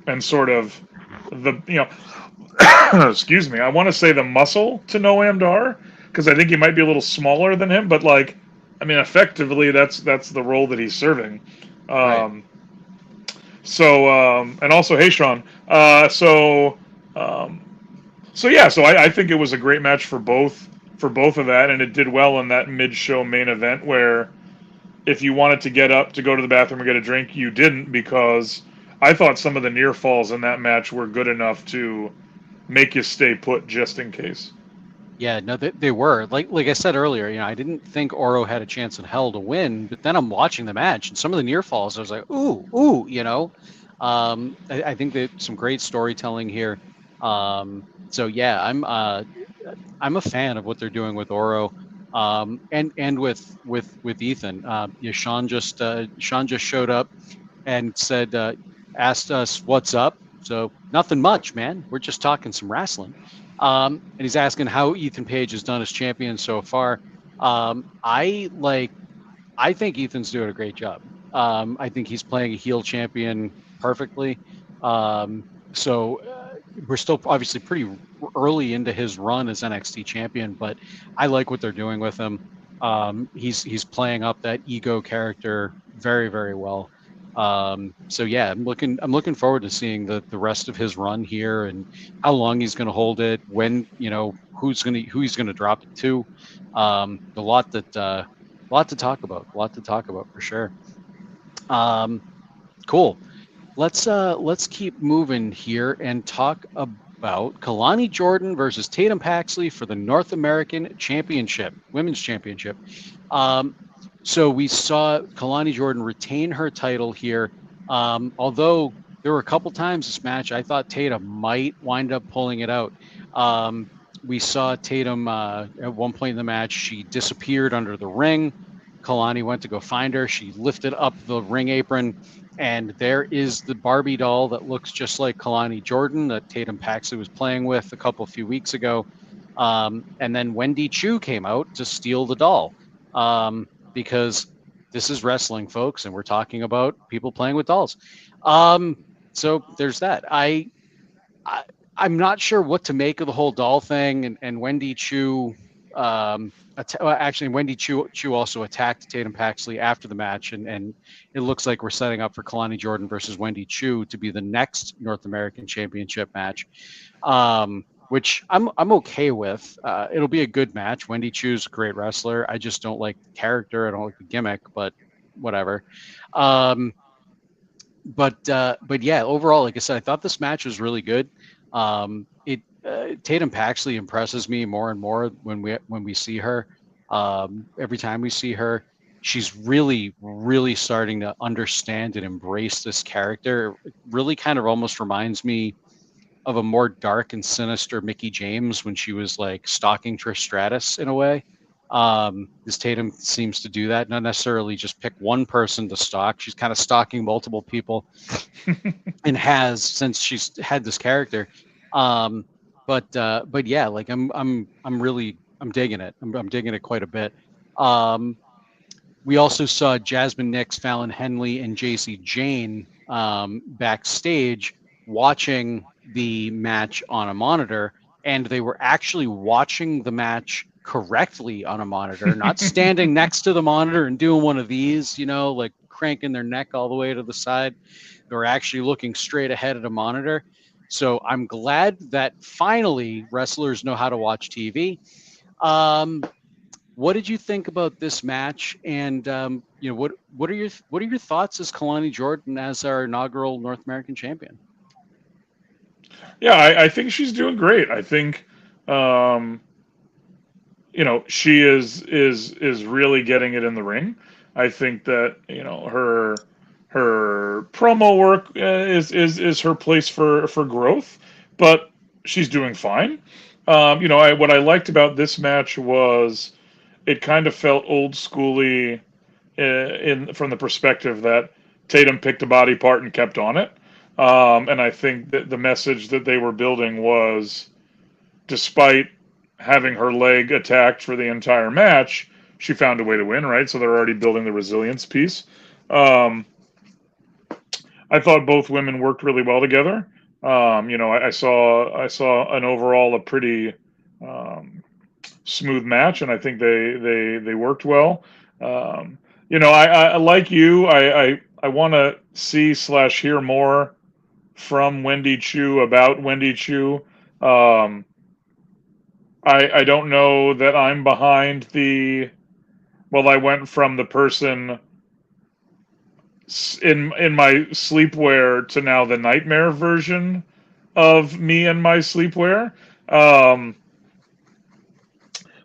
and sort of excuse me, I want to say the muscle to Noam Dar, because I think he might be a little smaller than him, but like, I mean, effectively that's the role that he's serving. Right. And also, hey Sean, so I think it was a great match for both of that, and it did well in that mid-show main event where if you wanted to get up to go to the bathroom and get a drink, you didn't, because I thought some of the near falls in that match were good enough to make you stay put just in case. Yeah, no, they were. Like I said earlier, I didn't think Oro had a chance in hell to win, but then I'm watching the match and some of the near falls, I was like, ooh. I think that some great storytelling here. So yeah, I'm a fan of what they're doing with Oro, and with Ethan. Sean just showed up and said, asked us what's up. So nothing much, man. We're just talking some wrestling. And he's asking how Ethan Page has done as champion so far. I think Ethan's doing a great job. I think he's playing a heel champion perfectly. So we're still obviously pretty early into his run as NXT champion, but I like what they're doing with him. He's playing up that ego character very, very well. So yeah, I'm looking forward to seeing the rest of his run here and how long he's going to hold it, when, who he's going to drop it to. A lot to talk about for sure. Cool. Let's keep moving here and talk about Kelani Jordan versus Tatum Paxley for the North American Championship, Women's Championship. So we saw Kelani Jordan retain her title here. Although there were a couple times this match, I thought Tatum might wind up pulling it out. We saw Tatum at one point in the match, she disappeared under the ring. Kelani went to go find her. She lifted up the ring apron, and there is the Barbie doll that looks just like Kelani Jordan that Tatum Paxley was playing with a few weeks ago. And then Wendy Chu came out to steal the doll. Because this is wrestling, folks, and we're talking about people playing with dolls. So there's that. I'm not sure what to make of the whole doll thing, and Wendy Chu. Actually, Wendy Chu also attacked Tatum Paxley after the match, and it looks like we're setting up for Kelani Jordan versus Wendy Chu to be the next North American Championship match. Which I'm okay with. It'll be a good match. Wendy Chu's a great wrestler. I just don't like the character. I don't like the gimmick, but whatever. But yeah, overall, like I said, I thought this match was really good. Tatum Paxley impresses me more and more when we see her. Every time we see her, she's really, really starting to understand and embrace this character. It really kind of almost reminds me of a more dark and sinister Mickie James when she was like stalking Trish Stratus in a way. This Tatum seems to do that, not necessarily just pick one person to stalk. She's kind of stalking multiple people and has since she's had this character. But yeah, like I'm digging it. I'm digging it quite a bit. We also saw Jasmine Nix, Fallon Henley, and JC Jane backstage watching the match on a monitor, and they were actually watching the match correctly on a monitor, not standing next to the monitor and doing one of these, like cranking their neck all the way to the side. They're actually looking straight ahead at a monitor. So I'm glad that finally wrestlers know how to watch TV. What did you think about this match? And what are your thoughts as Kelani Jordan as our inaugural North American champion? Yeah, I think she's doing great. I think, she is really getting it in the ring. I think that her promo work is her place for growth, but she's doing fine. What I liked about this match was it kind of felt old schooly in from the perspective that Tatum picked a body part and kept on it. And I think that the message that they were building was, despite having her leg attacked for the entire match, she found a way to win, right? So they're already building the resilience piece. I thought both women worked really well together. I saw an overall a pretty smooth match, and I think they worked well. I like you. I want to see/hear more from Wendy Chu about Wendy Chu. I don't know that I'm behind the. Well, I went from the person in my sleepwear to now the nightmare version of me and my sleepwear.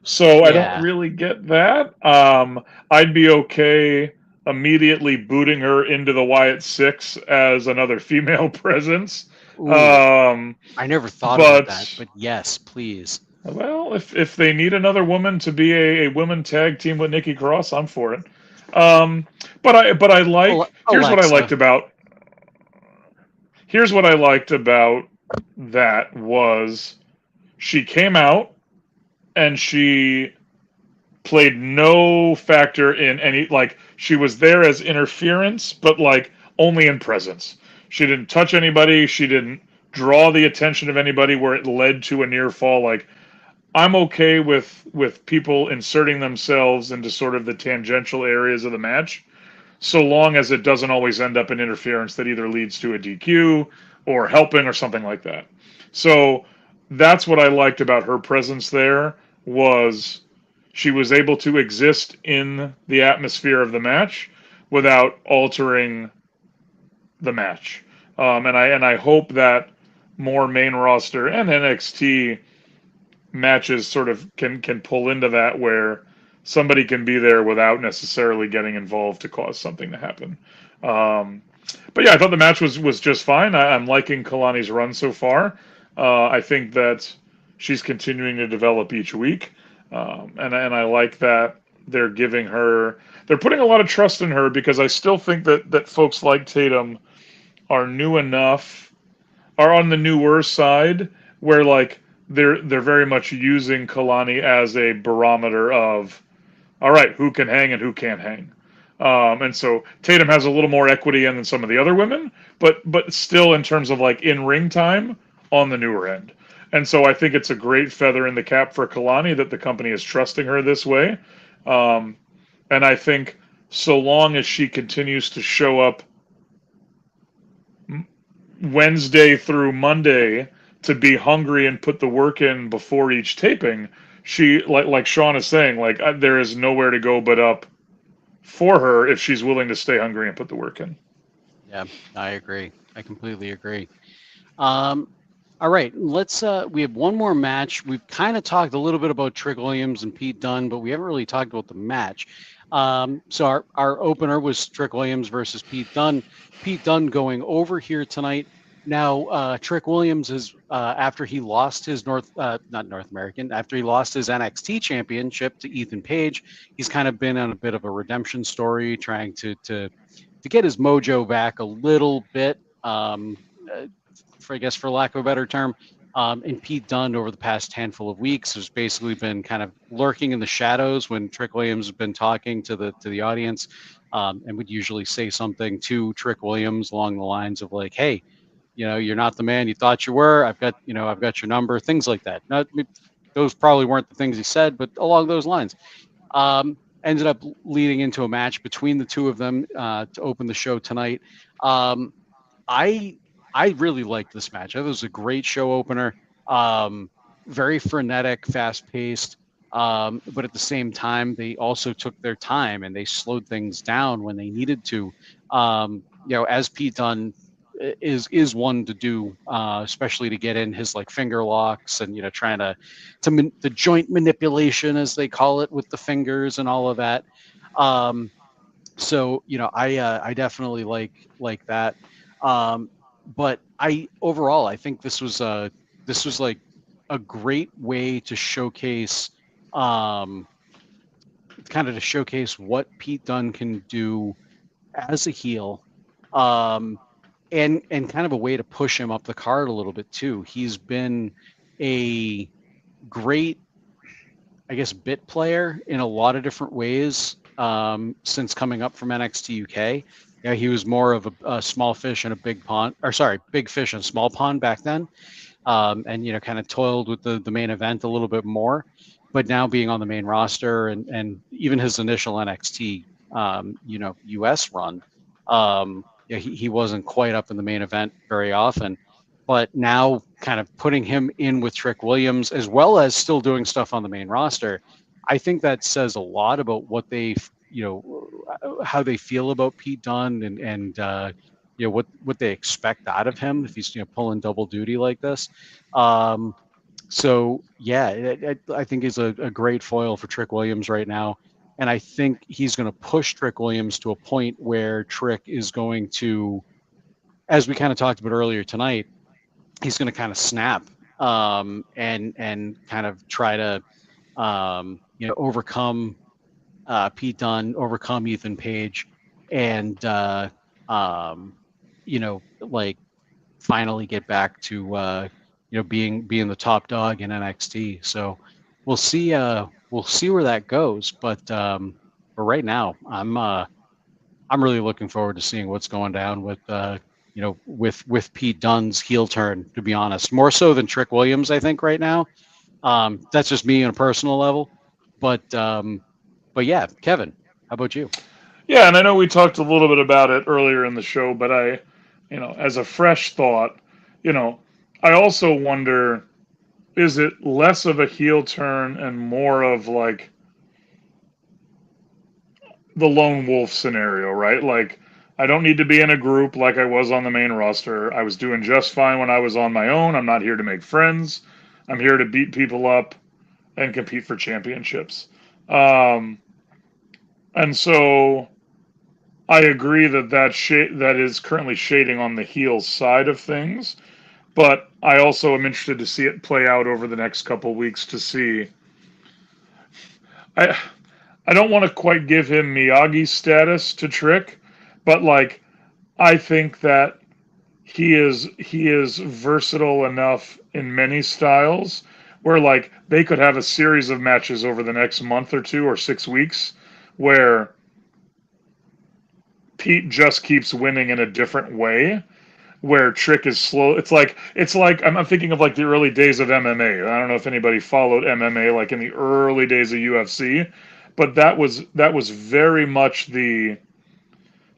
So I don't really get that. I'd be okay immediately booting her into the Wyatt Six as another female presence. I never thought about that, but yes, please. Well, if they need another woman to be a women tag team with Nikki Cross, I'm for it. But I like. Here's what I liked about. Here's what I liked about that was she came out and she played no factor in any, like, she was there as interference, but like only in presence. She didn't touch anybody. She didn't draw the attention of anybody where it led to a near fall. Like, I'm okay with people inserting themselves into sort of the tangential areas of the match, so long as it doesn't always end up in interference that either leads to a DQ or helping or something like that. So that's what I liked about her presence there, was she was able to exist in the atmosphere of the match without altering the match. And I hope that more main roster and NXT matches sort of can pull into that, where somebody can be there without necessarily getting involved to cause something to happen. But yeah, I thought the match was just fine. I'm liking Kalani's run so far. I think that she's continuing to develop each week, and I like that they're putting a lot of trust in her, because I still think that folks like Tatum are new enough, are on the newer side, where like they're very much using Kelani as a barometer of, all right, who can hang and who can't hang. And so Tatum has a little more equity in than some of the other women, but still in terms of like in ring time, on the newer end. And so I think it's a great feather in the cap for Kelani that the company is trusting her this way. And I think so long as she continues to show up Wednesday through Monday to be hungry and put the work in before each taping, she, like Sean is saying, like, there is nowhere to go but up for her if she's willing to stay hungry and put the work in. Yeah, I agree. I completely agree. All right, let's. We have one more match. We've kind of talked a little bit about Trick Williams and Pete Dunne, but we haven't really talked about the match. So our opener was Trick Williams versus Pete Dunne. Pete Dunne going over here tonight. Now, Trick Williams is after he lost his after he lost his NXT championship to Ethan Page, he's kind of been on a bit of a redemption story, trying to get his mojo back a little bit, for lack of a better term. And Pete Dunne over the past handful of weeks has basically been kind of lurking in the shadows when Trick Williams has been talking to the audience, and would usually say something to Trick Williams along the lines of like, "Hey, you're not the man you thought you were. I've got your number," things like that. Not those probably weren't the things he said, but along those lines. Ended up leading into a match between the two of them to open the show tonight. I really liked this match. It was a great show opener. Very frenetic, fast paced. But at the same time, they also took their time and they slowed things down when they needed to. As Pete Dunne is one to do, especially to get in his like finger locks and trying the joint manipulation as they call it with the fingers and all of that. So I definitely like that. But I think this was like a great way to showcase kind of to showcase what Pete Dunne can do as a heel, and kind of a way to push him up the card a little bit too. He's been a great, I guess, bit player in a lot of different ways since coming up from NXT UK. Yeah, he was more of a small fish in a big pond, or sorry, big fish in a small pond back then, and kind of toiled with the main event a little bit more. But now being on the main roster and even his initial NXT US run, he wasn't quite up in the main event very often. But now kind of putting him in with Trick Williams as well as still doing stuff on the main roster, I think that says a lot about what they, how they feel about Pete Dunne and what they expect out of him if he's pulling double duty like this. So yeah, I think he's a great foil for Trick Williams right now. And I think he's going to push Trick Williams to a point where Trick is going to, as we kind of talked about earlier tonight, he's going to kind of snap and kind of try to overcome Pete Dunne, overcome Ethan Page, and like finally get back to being the top dog in NXT. So we'll see where that goes. But right now, I'm really looking forward to seeing what's going down with with Pete Dunne's heel turn, to be honest, more so than Trick Williams, I think right now. That's just me on a personal level, but yeah, Kevin, how about you? Yeah, and I know we talked a little bit about it earlier in the show, but as a fresh thought, I also wonder, is it less of a heel turn and more of like the lone wolf scenario, right? Like, I don't need to be in a group like I was on the main roster. I was doing just fine when I was on my own. I'm not here to make friends. I'm here to beat people up and compete for championships. And so I agree that is currently shading on the heel side of things, but I also am interested to see it play out over the next couple weeks to see. I don't want to quite give him Miyagi status to Trick, but like I think that he is versatile enough in many styles where like they could have a series of matches over the next month or two or 6 weeks where Pete just keeps winning in a different way, where Trick is slow. It's like I'm thinking of like the early days of MMA. I don't know if anybody followed MMA like in the early days of UFC, but that was very much the,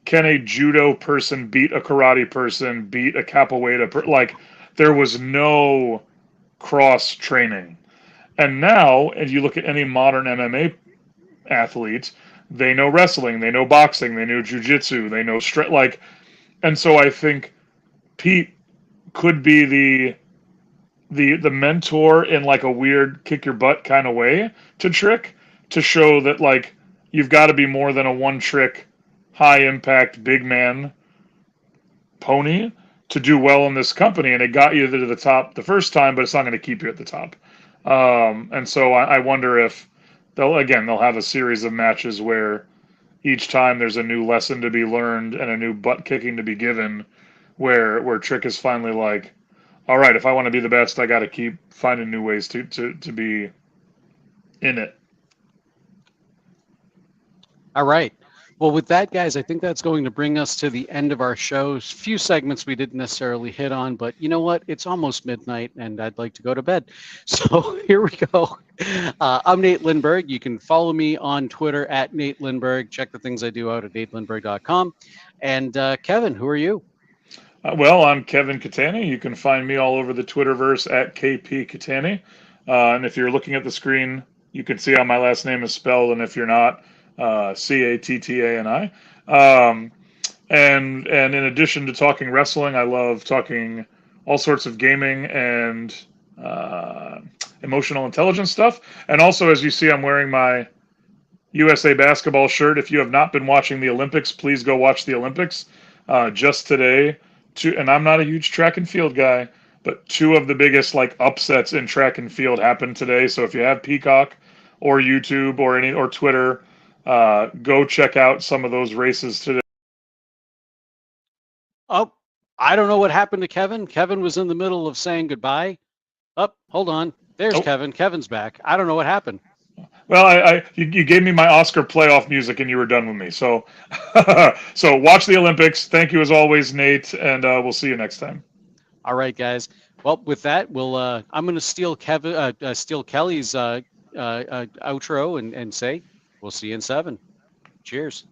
can a judo person beat a karate person, beat a capoeira like there was no cross training. And now, if you look at any modern MMA athlete, they know wrestling, they know boxing, they know jiu-jitsu, they know like, and so I think Pete could be the mentor in like a weird kick your butt kind of way to Trick, to show that like you've got to be more than a one trick high impact big man pony to do well in this company. And it got you to the top the first time, but it's not going to keep you at the top. And so I wonder if they'll have a series of matches where each time there's a new lesson to be learned and a new butt kicking to be given, where Trick is finally like, all right, if I want to be the best, I got to keep finding new ways to be in it. All right. Well, with that, guys, I think that's going to bring us to the end of our show. Few segments we didn't necessarily hit on, but you know what? It's almost midnight, and I'd like to go to bed. So here we go. I'm Nate Lindberg. You can follow me on Twitter at Nate Lindberg. Check the things I do out at natelindberg.com. And Kevin, who are you? Well, I'm Kevin Cattani. You can find me all over the Twitterverse at KP Cattani. And if you're looking at the screen, you can see how my last name is spelled. And if you're not, Cattani. And in addition to talking wrestling, I love talking all sorts of gaming and emotional intelligence stuff. And also, as you see, I'm wearing my USA basketball shirt. If you have not been watching the Olympics, please go watch the Olympics. Just today, and I'm not a huge track and field guy, but two of the biggest upsets in track and field happened today. So if you have Peacock or YouTube or Twitter, go check out some of those races today. Oh, I don't know what happened to Kevin. Kevin was in the middle of saying goodbye. Oh, hold on. There's Kevin. Kevin's back. I don't know what happened. Well, you gave me my Oscar playoff music and you were done with me. So, so watch the Olympics. Thank you as always, Nate, and we'll see you next time. All right, guys. Well, with that, I'm going to steal Kelly's outro and say we'll see you in 7. Cheers.